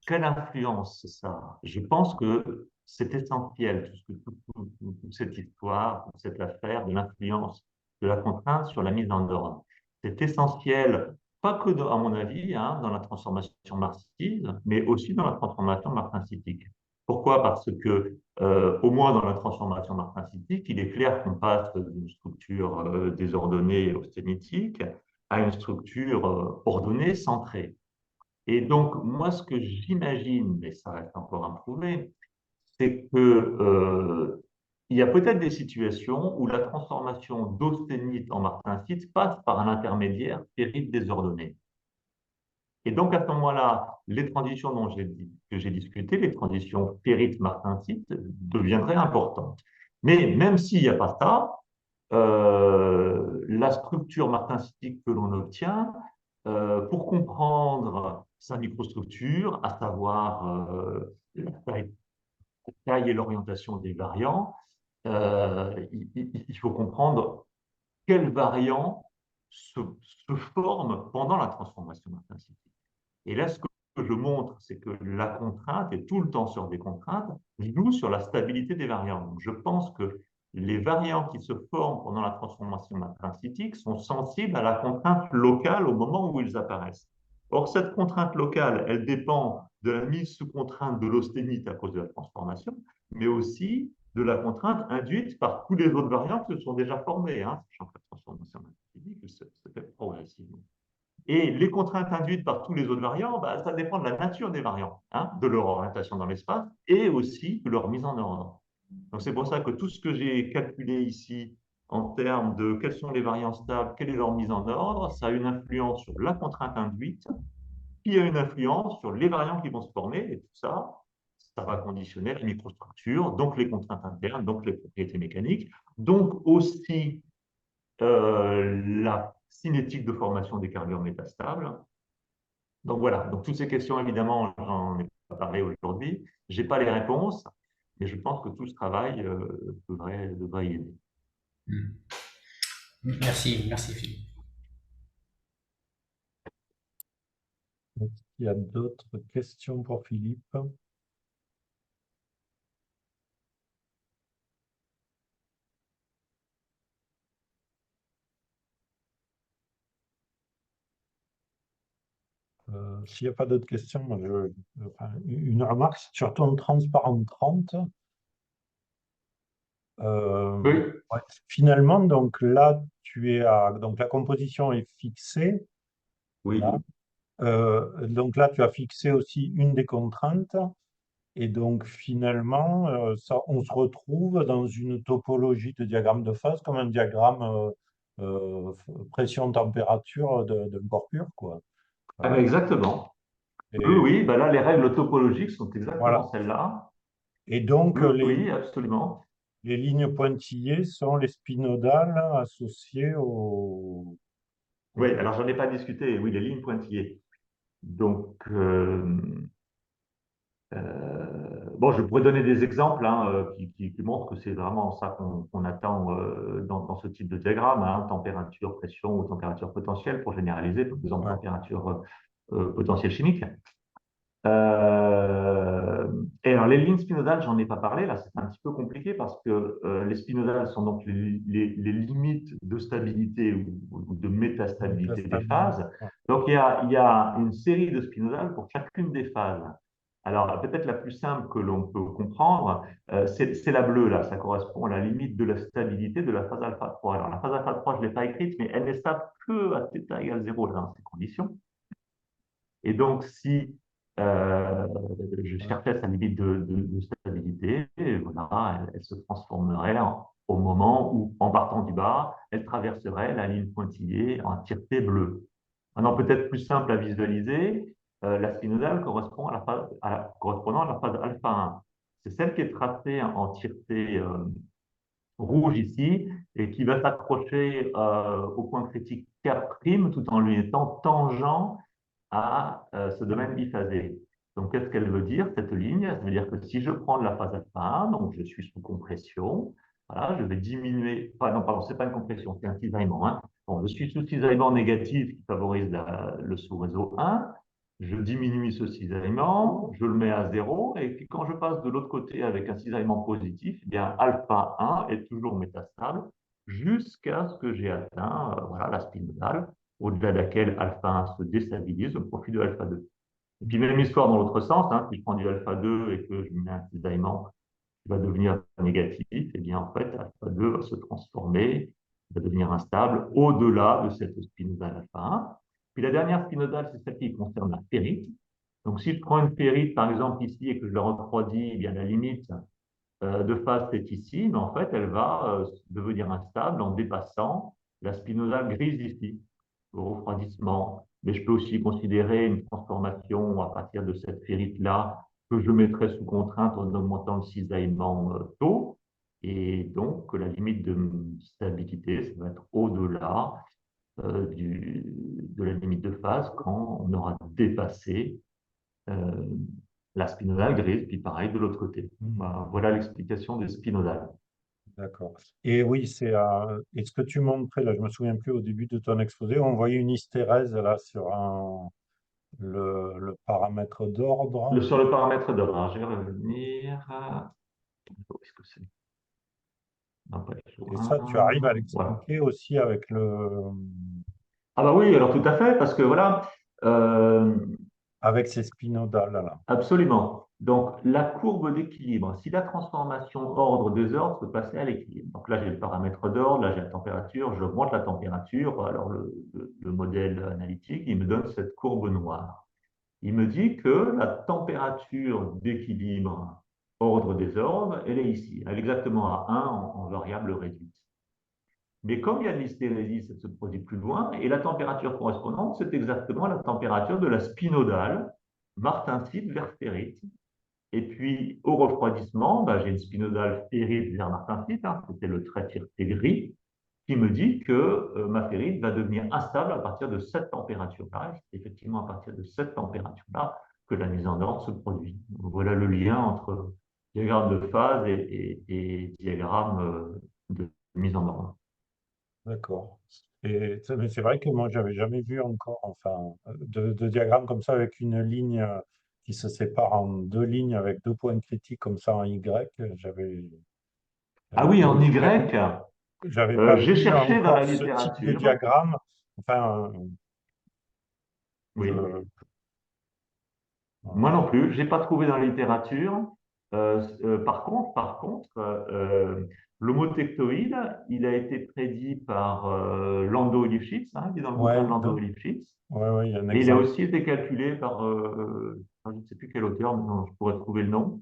quelle influence ça a? Je pense que c'est essentiel, toute cette histoire, toute cette affaire de l'influence de la contrainte sur la mise en ordre. C'est essentiel, pas que, à mon avis, hein, dans la transformation marxiste, mais aussi dans la transformation martin-cyclique. Pourquoi? Parce que, au moins dans la transformation martin-cyclique, il est clair qu'on passe d'une structure désordonnée austénitique à une structure ordonnée, centrée. Et donc, moi, ce que j'imagine, mais ça reste encore à prouver, c'est que il y a peut-être des situations où la transformation d'austénite en martinsite passe par un intermédiaire périph' désordonné. Et donc, à ce moment-là, les transitions que j'ai discutées, les transitions périph'-martinsite, deviendraient importantes. Mais même s'il n'y a pas ça, la structure martinsitique que l'on obtient, pour comprendre sa microstructure, à savoir la taille et l'orientation des variants, il faut comprendre quels variants se forment pendant la transformation martinsitique. Et là, ce que je montre, c'est que la contrainte, et tout le temps sur des contraintes, joue sur la stabilité des variants. Donc, je pense que les variants qui se forment pendant la transformation martinsitique sont sensibles à la contrainte locale au moment où ils apparaissent. Or, cette contrainte locale, elle dépend de la mise sous contrainte de l'austénite à cause de la transformation, mais aussi de la contrainte induite par tous les autres variants qui se sont déjà formés, hein, sachant que la transformation martinsitique se fait progressivement. Et les contraintes induites par tous les autres variants, bah, ça dépend de la nature des variants, hein, de leur orientation dans l'espace et aussi de leur mise en ordre. Donc c'est pour ça que tout ce que j'ai calculé ici en termes de quels sont les variants stables, quelle est leur mise en ordre, ça a une influence sur la contrainte induite, qui a une influence sur les variants qui vont se former, et tout ça, ça va conditionner la microstructure, donc les contraintes internes, donc les propriétés mécaniques, donc aussi la cinétique de formation des carburants métastables. Donc voilà, donc toutes ces questions, évidemment, j'en ai pas parlé aujourd'hui. Je n'ai pas les réponses, mais je pense que tout ce travail devrait y aider. Hmm. Merci, merci Philippe. Est-ce qu'il y a d'autres questions pour Philippe? S'il n'y a pas d'autres questions, enfin, une remarque sur ton transparent 30. Oui, Ouais, finalement, donc là, donc la composition est fixée. oui. Là. Donc là, tu as fixé aussi une des contraintes. Et donc finalement, on se retrouve dans une topologie de diagramme de phase comme un diagramme pression-température d'un corps pur, quoi. Ah ben exactement. Oui, Et oui, ben là, les règles topologiques sont exactement voilà. celles-là. Et donc, Oui, oui, absolument. les lignes pointillées sont les spinodales associées Oui, au- alors j'en ai pas discuté. Oui, les lignes pointillées. Donc, bon, je pourrais donner des exemples hein, qui montrent que c'est vraiment ça qu'on attend dans ce type de diagramme, hein, température, pression ou température potentielle pour généraliser, par exemple ouais, température potentielle chimique. Euh, et alors, les lignes spinodales, j'en ai pas parlé, là, c'est un petit peu compliqué parce que les spinodales sont donc les limites de stabilité ou de métastabilité des métastabilité. phases. Ouais. Donc, il y a une série de spinodales pour chacune des phases. Alors, peut-être la plus simple que l'on peut comprendre, c'est la bleue, là, ça correspond à la limite de la stabilité de la phase alpha 3. Alors, la phase alpha 3, je ne l'ai pas écrite, mais elle n'est stable que à θ égale 0 dans ces conditions. Et donc, si euh, je Ouais. cherchais sa limite de stabilité, et voilà, elle se transformerait au moment où, en partant du bas, elle traverserait la ligne pointillée en tireté bleue. Maintenant, peut-être plus simple à visualiser, la spinodale correspond correspondant à la phase alpha 1. C'est celle qui est tracée en tireté rouge ici et qui va s'approcher au point critique K' tout en lui étant tangent à ce domaine biphasé. Donc, qu'est-ce qu'elle veut dire, cette ligne? Ça veut dire que si je prends de la phase alpha 1, donc je suis sous compression, voilà, je vais diminuer, enfin, non, pardon, c'est pas une compression, c'est un cisaillement, hein. Bon, je suis sous cisaillement négatif qui favorise le sous-réseau 1, je diminue ce cisaillement, je le mets à 0, et puis quand je passe de l'autre côté avec un cisaillement positif, eh bien, alpha 1 est toujours métastable jusqu'à ce que j'ai atteint voilà, la spinodale, au-delà de laquelle alpha 1 se déstabilise au profit de alpha 2. Et puis même histoire dans l'autre sens, hein, si je prends du alpha 2 et que je mets un cisaillement qui va devenir négatif, eh bien en fait, alpha 2 va se transformer, va devenir instable au-delà de cette spinodale alpha 1. Puis la dernière spinodale, c'est celle qui concerne la ferrite. Donc si je prends une ferrite, par exemple, ici, et que je la refroidis, eh bien la limite de phase est ici, mais en fait, elle va devenir instable en dépassant la spinodale grise ici, au refroidissement. Mais je peux aussi considérer une transformation à partir de cette ferrite-là que je mettrai sous contrainte en augmentant le cisaillement tôt. Et donc, la limite de stabilité, ça va être au-delà de la limite de phase quand on aura dépassé euh, la spinodale grise, puis pareil de l'autre côté. Voilà l'explication des spinodales. D'accord. Et oui, et ce que tu montrais là, je me souviens plus au début de ton exposé, on voyait une hystérèse là sur le paramètre d'ordre. Sur le paramètre d'ordre, hein, je vais revenir. Où est-ce que c'est? Non, pas le jour Et ça, tu arrives à 1. Voilà. l'expliquer aussi avec Ah bah oui, alors tout à fait, parce que voilà, euh, avec ces spinodales là. absolument. Donc, la courbe d'équilibre, si la transformation ordre-désordre se passait à l'équilibre. Donc là, j'ai le paramètre d'ordre, là, j'ai la température, j'augmente la température. Alors, le modèle analytique, il me donne cette courbe noire. Il me dit que la température d'équilibre ordre-désordre, elle est ici. Elle est exactement à 1 en variable réduite. Mais comme il y a de l'hystérésie, ça se produit plus loin, et la température correspondante, c'est exactement la température de la spinodale, martensite vers ferrite. Et puis, au refroidissement, j'ai une spinodale ferrite vers martensite, hein, c'était le trait tireté gris, qui me dit que ma ferrite va devenir instable à partir de cette température-là. C'est effectivement à partir de cette température-là que la mise en ordre se produit. Donc, voilà le lien entre diagramme de phase et diagramme de mise en ordre. D'accord. Mais c'est vrai que moi, j'avais jamais vu encore, enfin, de diagramme comme ça avec une ligne qui se sépare en deux lignes avec deux points critiques comme ça en Y. Ah oui, en J'avais Y, j'avais pas j'ai vu cherché dans la encore ce type de littérature. diagramme. Enfin, Oui, je, moi non plus, j'ai pas trouvé dans la littérature. Par contre, l'homotectoïde, il a été prédit par Landau et Lifshitz, hein, il est dans le bouquin ouais, de Landau et Lifshitz, ouais, il y a un et il a exemple. aussi été calculé par, je ne sais plus quel auteur, mais non, je pourrais trouver le nom.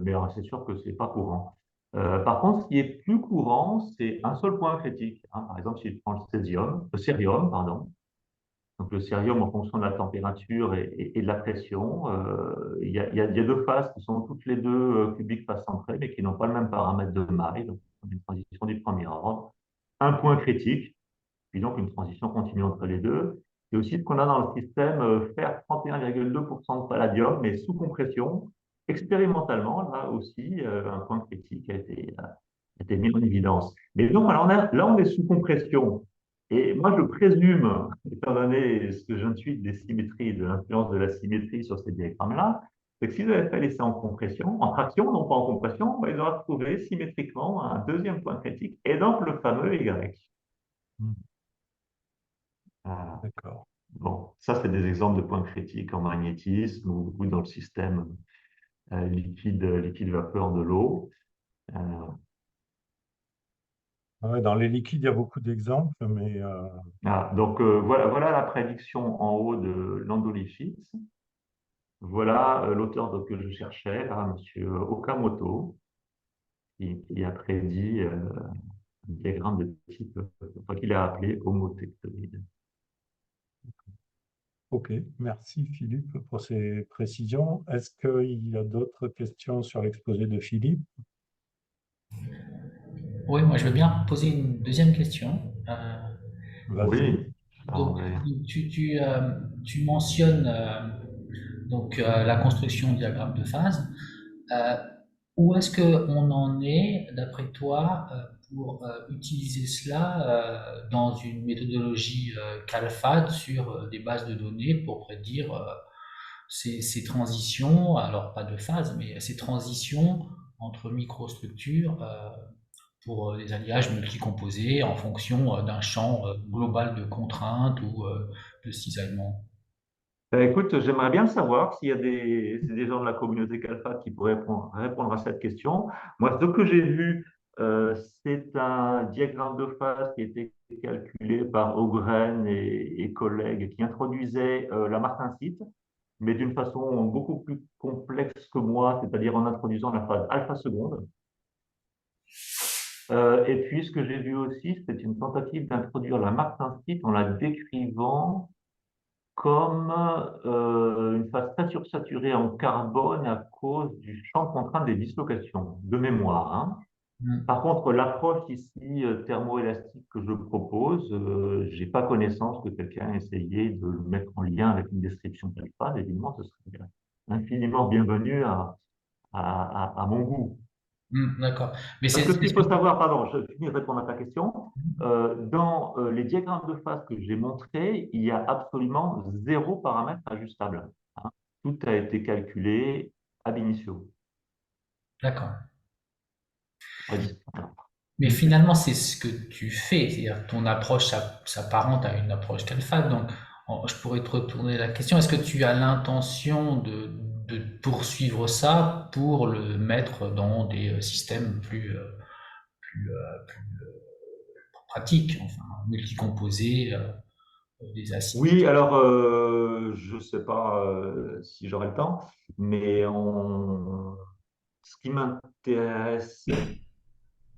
Mais alors, c'est sûr que c'est pas courant. Par contre, ce qui est plus courant, c'est un seul point critique, hein. Par exemple, si je prends le cérium, pardon. Donc le cérium, en fonction de la température et de la pression, il y a deux phases qui sont toutes les deux cubiques face centrée, mais qui n'ont pas le même paramètre de maille. Donc, on a une transition du premier ordre. Un point critique, puis donc une transition continue entre les deux. C'est aussi ce qu'on a dans le système fer 31,2% de palladium, mais sous compression. Expérimentalement, là aussi, un point critique a été mis en évidence. Mais donc, alors là, on est sous compression. Et moi, je présume, étant donné ce que je viens de suite des symétries, de l'influence de la symétrie sur ces diagrammes-là, c'est que s'ils avaient fait l'essai en compression, en traction, non pas en compression, ils auraient trouvé symétriquement un deuxième point critique, et donc le fameux Y. Hmm, Euh, d'accord. bon, ça, c'est des exemples de points critiques en magnétisme ou dans le système liquide-vapeur de l'eau. Euh, Ouais, dans les liquides, il y a beaucoup d'exemples, mais donc, voilà la prédiction en haut de Landau-Lifshitz. Voilà l'auteur que je cherchais, là, M. Okamoto, qui a prédit un diagramme de type, qu'il a appelé homotectoïde. ok. Merci Philippe pour ces précisions. Est-ce qu'il y a d'autres questions sur l'exposé de Philippe? Oui, moi je veux bien poser une deuxième question. Vas-y. Oui. Donc, André. tu mentionnes la construction de diagramme de phase. Euh, Où est-ce qu'on en est, d'après toi, pour utiliser cela dans une méthodologie CALFAD sur des bases de données pour prédire ces transitions, alors pas de phase, mais ces transitions entre microstructures pour des alliages multicomposés en fonction d'un champ global de contraintes ou de cisaillement. Ben, écoute, j'aimerais bien le savoir s'il y a des gens de la communauté Calfa qui pourraient répondre à cette question. Moi, ce que j'ai vu, c'est un diagramme de phase qui a été calculé par Ogren et collègues qui introduisait la martensite, mais d'une façon beaucoup plus complexe que moi, c'est-à-dire en introduisant la phase alpha seconde. Et puis, ce que j'ai vu aussi, c'est une tentative d'introduire la martensite en la décrivant comme une phase très sursaturée en carbone à cause du champ contraint des dislocations, de mémoire, hein. Mm. Par contre, l'approche ici thermoélastique que je propose, j'ai pas connaissance que quelqu'un ait essayé de le mettre en lien avec une description alpha. Évidemment, ce serait infiniment bienvenu à mon goût. D'accord. Mais Parce c'est que ce c'est qu'il ce que... faut savoir, pardon, je finis de répondre à ta question, dans les diagrammes de phase que j'ai montrés, il y a absolument zéro paramètre ajustable, hein. Tout a été calculé ab initio. D'accord. Précis. Mais finalement, c'est ce que tu fais, c'est-à-dire ton approche s'apparente à une approche CALFAT. Donc, je pourrais te retourner la question. Est-ce que tu as l'intention de poursuivre ça pour le mettre dans des systèmes plus pratiques, enfin, multicomposés, des acides? Oui, alors je ne sais pas si j'aurai le temps, mais ce qui m'intéressait,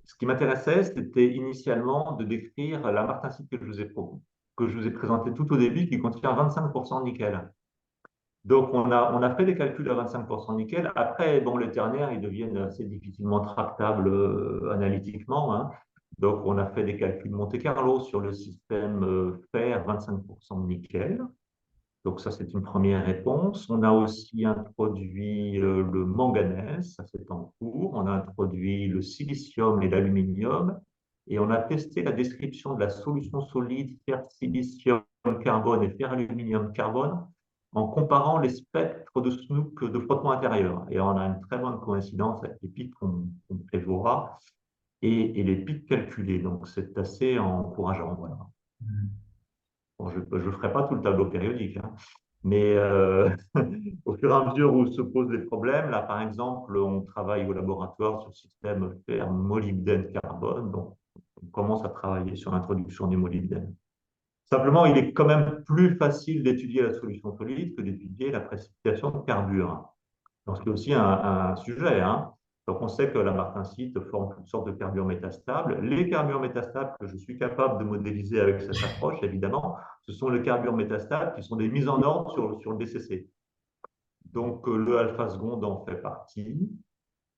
ce qui m'intéressait, c'était initialement de décrire la martensite que je vous ai présentée tout au début, qui contient 25% de nickel. Donc, on a fait des calculs à 25% de nickel. Après, bon, les ternaires, ils deviennent assez difficilement tractables analytiquement, hein. Donc, on a fait des calculs Monte-Carlo sur le système fer 25% de nickel. Donc, ça, c'est une première réponse. On a aussi introduit le manganèse, ça c'est en cours. On a introduit le silicium et l'aluminium. Et on a testé la description de la solution solide fer silicium carbone et fer aluminium carbone en comparant les spectres de Snook de frottement intérieur. Et on a une très bonne coïncidence avec les pics qu'on prévoit et les pics calculés. Donc, c'est assez encourageant. Voilà. Bon, je ne ferai pas tout le tableau périodique, hein. Mais au fur et à mesure où se posent des problèmes, là par exemple, on travaille au laboratoire sur le système fer molybdène carbone, donc on commence à travailler sur l'introduction du molybdène. Simplement, il est quand même plus facile d'étudier la solution solide que d'étudier la précipitation de carbure. Donc, c'est aussi un sujet, hein. Donc, on sait que la martensite forme toutes sortes de carbures métastables. Les carbures métastables que je suis capable de modéliser avec cette approche, évidemment, ce sont les carbures métastables qui sont des mises en ordre sur le DCC. Donc, le alpha seconde en fait partie.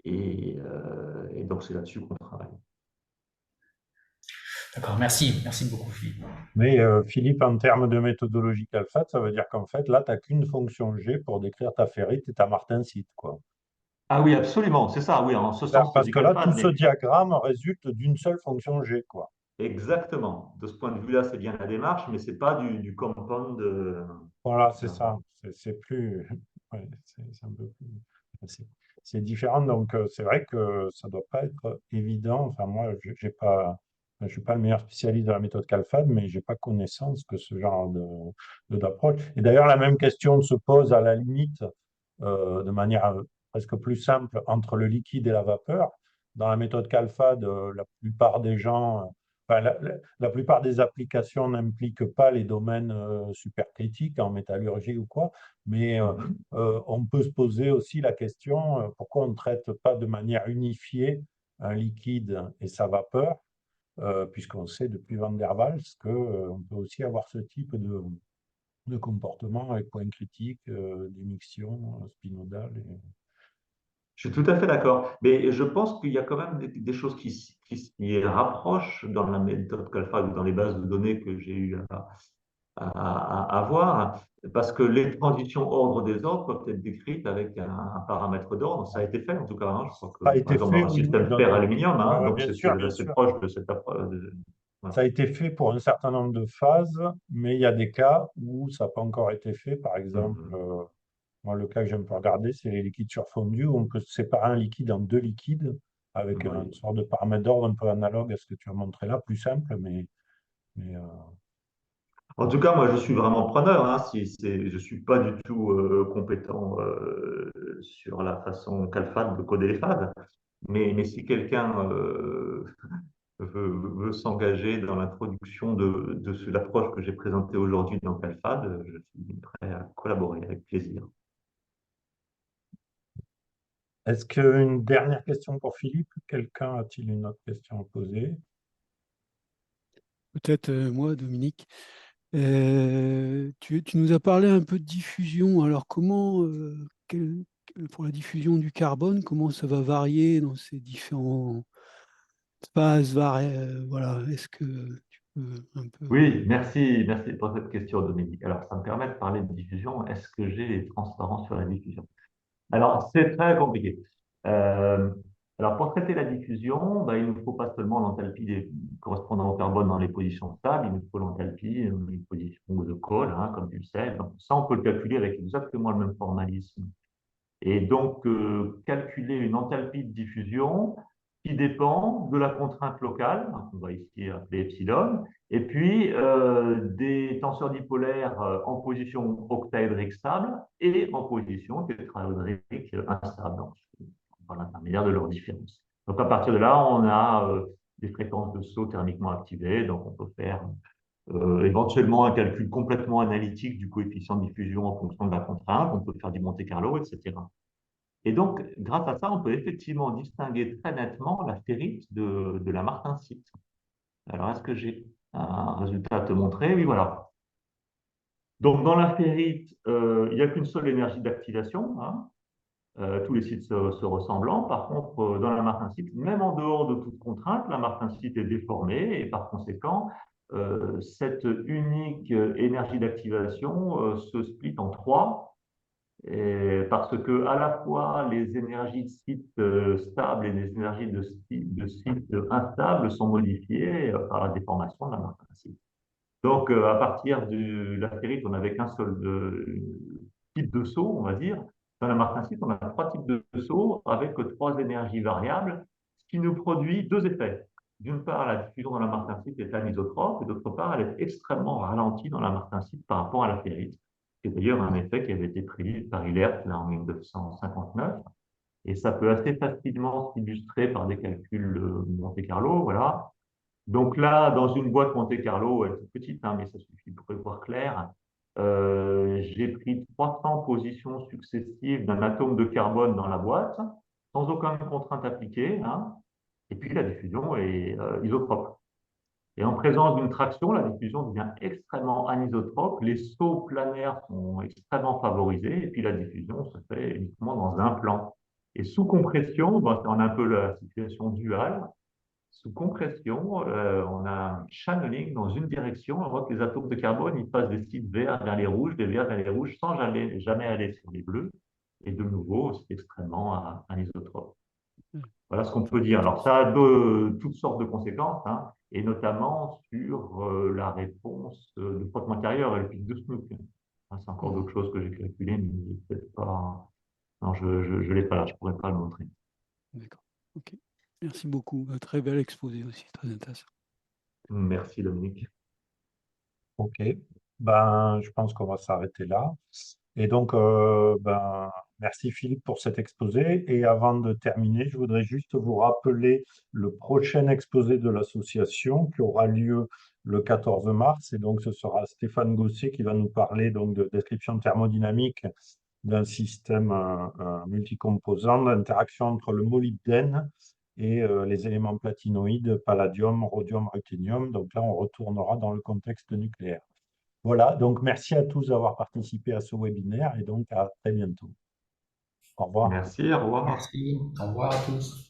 Et donc, c'est là-dessus qu'on travaille. D'accord, merci. Merci beaucoup, Philippe. Mais Philippe, en termes de méthodologie CALFAT, ça veut dire qu'en fait, là, tu n'as qu'une fonction G pour décrire ta ferrite et ta martensite, quoi. Ah oui, absolument, c'est ça, oui, en ce Là, sens, c'est parce du que là, tout calfad, ce mais diagramme résulte d'une seule fonction G, quoi. exactement. De ce point de vue-là, c'est bien la démarche, mais ce n'est pas du compound. Voilà, c'est Voilà. ça. C'est plus. Ouais, c'est un peu plus. C'est c'est différent. Donc, c'est vrai que ça doit pas être évident. Enfin, moi, j'ai pas. Je suis pas le meilleur spécialiste de la méthode CALFAD, mais j'ai pas connaissance que ce genre d'approche. Et d'ailleurs, la même question se pose à la limite, de manière presque plus simple, entre le liquide et la vapeur. Dans la méthode CALFAD, la plupart des gens, enfin, la plupart des applications n'impliquent pas les domaines supercritiques en métallurgie ou quoi, mais Mhm. on peut se poser aussi la question pourquoi on ne traite pas de manière unifiée un liquide et sa vapeur, puisqu'on sait depuis Van der Waals qu'on peut aussi avoir ce type de comportement avec point critique, d'émission spinodale. Je suis tout à fait d'accord. Mais je pense qu'il y a quand même des choses qui s'y rapprochent dans la méthode CALFA ou dans les bases de données que j'ai eu là. à voir, parce que les transitions ordre des ordres peuvent être décrites avec un paramètre d'ordre. Ça a été fait en tout cas, hein. Je crois que, Ça a par été exemple, fait, dans un oui, oui. système fer-aluminium, Ouais, hein, ouais, donc bien c'est sûr, bien assez sûr. proche de cette approche. Voilà. Ça a été fait pour un certain nombre de phases, mais il y a des cas où ça n'a pas encore été fait. Par exemple, Mhm. moi, le cas que j'aime pas regarder, c'est les liquides surfondus, où on peut séparer un liquide en deux liquides avec une Oui. sorte de paramètre d'ordre un peu analogue à ce que tu as montré là, plus simple, mais En tout cas, moi, je suis vraiment preneur. Hein, je suis pas du tout compétent sur la façon qu'Alphade de coder les phases. Mais si quelqu'un veut s'engager dans l'introduction de l'approche que j'ai présentée aujourd'hui dans Calfad, je suis prêt à collaborer avec plaisir. est-ce qu'une dernière question pour Philippe? Quelqu'un a-t-il une autre question à poser? Peut-être moi, Dominique. Tu nous as parlé un peu de diffusion. Alors, pour la diffusion du carbone, comment ça va varier dans ces différents phases? Voilà. Est-ce que tu peux un peu. Oui, merci pour cette question, Dominique. Alors, ça me permet de parler de diffusion. Est-ce que j'ai transparence sur la diffusion? Alors, c'est très compliqué. Euh, alors, pour traiter la diffusion, ben, il ne nous faut pas seulement l'enthalpie correspondant au carbone dans les positions stables, il nous faut l'enthalpie dans les positions de colle, hein, comme tu le sais. Donc, ça, on peut le calculer avec exactement le même formalisme. Et donc, calculer une enthalpie de diffusion qui dépend de la contrainte locale, hein, on va ici appeler epsilon, et puis des tenseurs dipolaires en position octaédrique stable et en position tétraédrique instable, donc, par l'intermédiaire de leur différence. Donc, à partir de là, on a des fréquences de saut thermiquement activées, donc on peut faire éventuellement un calcul complètement analytique du coefficient de diffusion en fonction de la contrainte, on peut faire du Monte-Carlo, etc. Et donc, grâce à ça, on peut effectivement distinguer très nettement la ferrite de la martensite. Alors, est-ce que j'ai un résultat à te montrer? Oui, voilà. Donc, dans la ferrite, il n'y a qu'une seule énergie d'activation, hein, tous les sites se ressemblant. Par contre, dans la martensite, même en dehors de toute contrainte, la martensite est déformée et par conséquent, cette unique énergie d'activation se split en trois. Et parce que à la fois les énergies de site stables et les énergies de site instables sont modifiées par la déformation de la martensite. Donc à partir de la ferrite, on n'avait qu'un seul type de saut, on va dire. Dans la martensite, on a trois types de sauts avec trois énergies variables, ce qui nous produit deux effets. D'une part, la diffusion dans la martensite est anisotrope, et d'autre part, elle est extrêmement ralentie dans la martensite par rapport à la ferrite. C'est d'ailleurs un effet qui avait été prévu par Hilert là, en 1959. Et ça peut assez facilement s'illustrer par des calculs Monte-Carlo. Voilà. Donc là, dans une boîte Monte-Carlo, elle est toute petite, hein, mais ça suffit pour y voir clair. J'ai pris 300 positions successives d'un atome de carbone dans la boîte, sans aucune contrainte appliquée, hein, et puis la diffusion est isotrope. Et en présence d'une traction, la diffusion devient extrêmement anisotrope, les sauts planaires sont extrêmement favorisés, et puis la diffusion se fait uniquement dans un plan. Et sous compression, ben, on a un peu la situation duale. Sous compression, on a un channeling dans une direction, on voit que les atomes de carbone ils passent des sites verts vers les rouges, des verts vers les rouges, sans jamais aller sur les bleus. Et de nouveau, c'est extrêmement anisotrope. Voilà ce qu'on peut dire. Alors, ça a toutes sortes de conséquences, hein, et notamment sur la réponse de frottement intérieur et le pic de Snook. Hein, c'est encore d'autres choses que j'ai calculées, mais peut-être pas. Non, je ne l'ai pas là, je ne pourrais pas le montrer. D'accord. Ok. Merci beaucoup. Un très bel exposé aussi, très intéressant. Merci, Dominique. Ok, ben, je pense qu'on va s'arrêter là. Et donc, ben, merci Philippe pour cet exposé. Et avant de terminer, je voudrais juste vous rappeler le prochain exposé de l'association qui aura lieu le 14 mars. Et donc, ce sera Stéphane Gossier qui va nous parler donc, de description thermodynamique d'un système multicomposant d'interaction entre le molybdène et les éléments platinoïdes, palladium, rhodium, ruthénium. Donc là, on retournera dans le contexte nucléaire. Voilà, donc merci à tous d'avoir participé à ce webinaire et donc à très bientôt. Au revoir. Merci, au revoir. Merci. Au revoir à tous.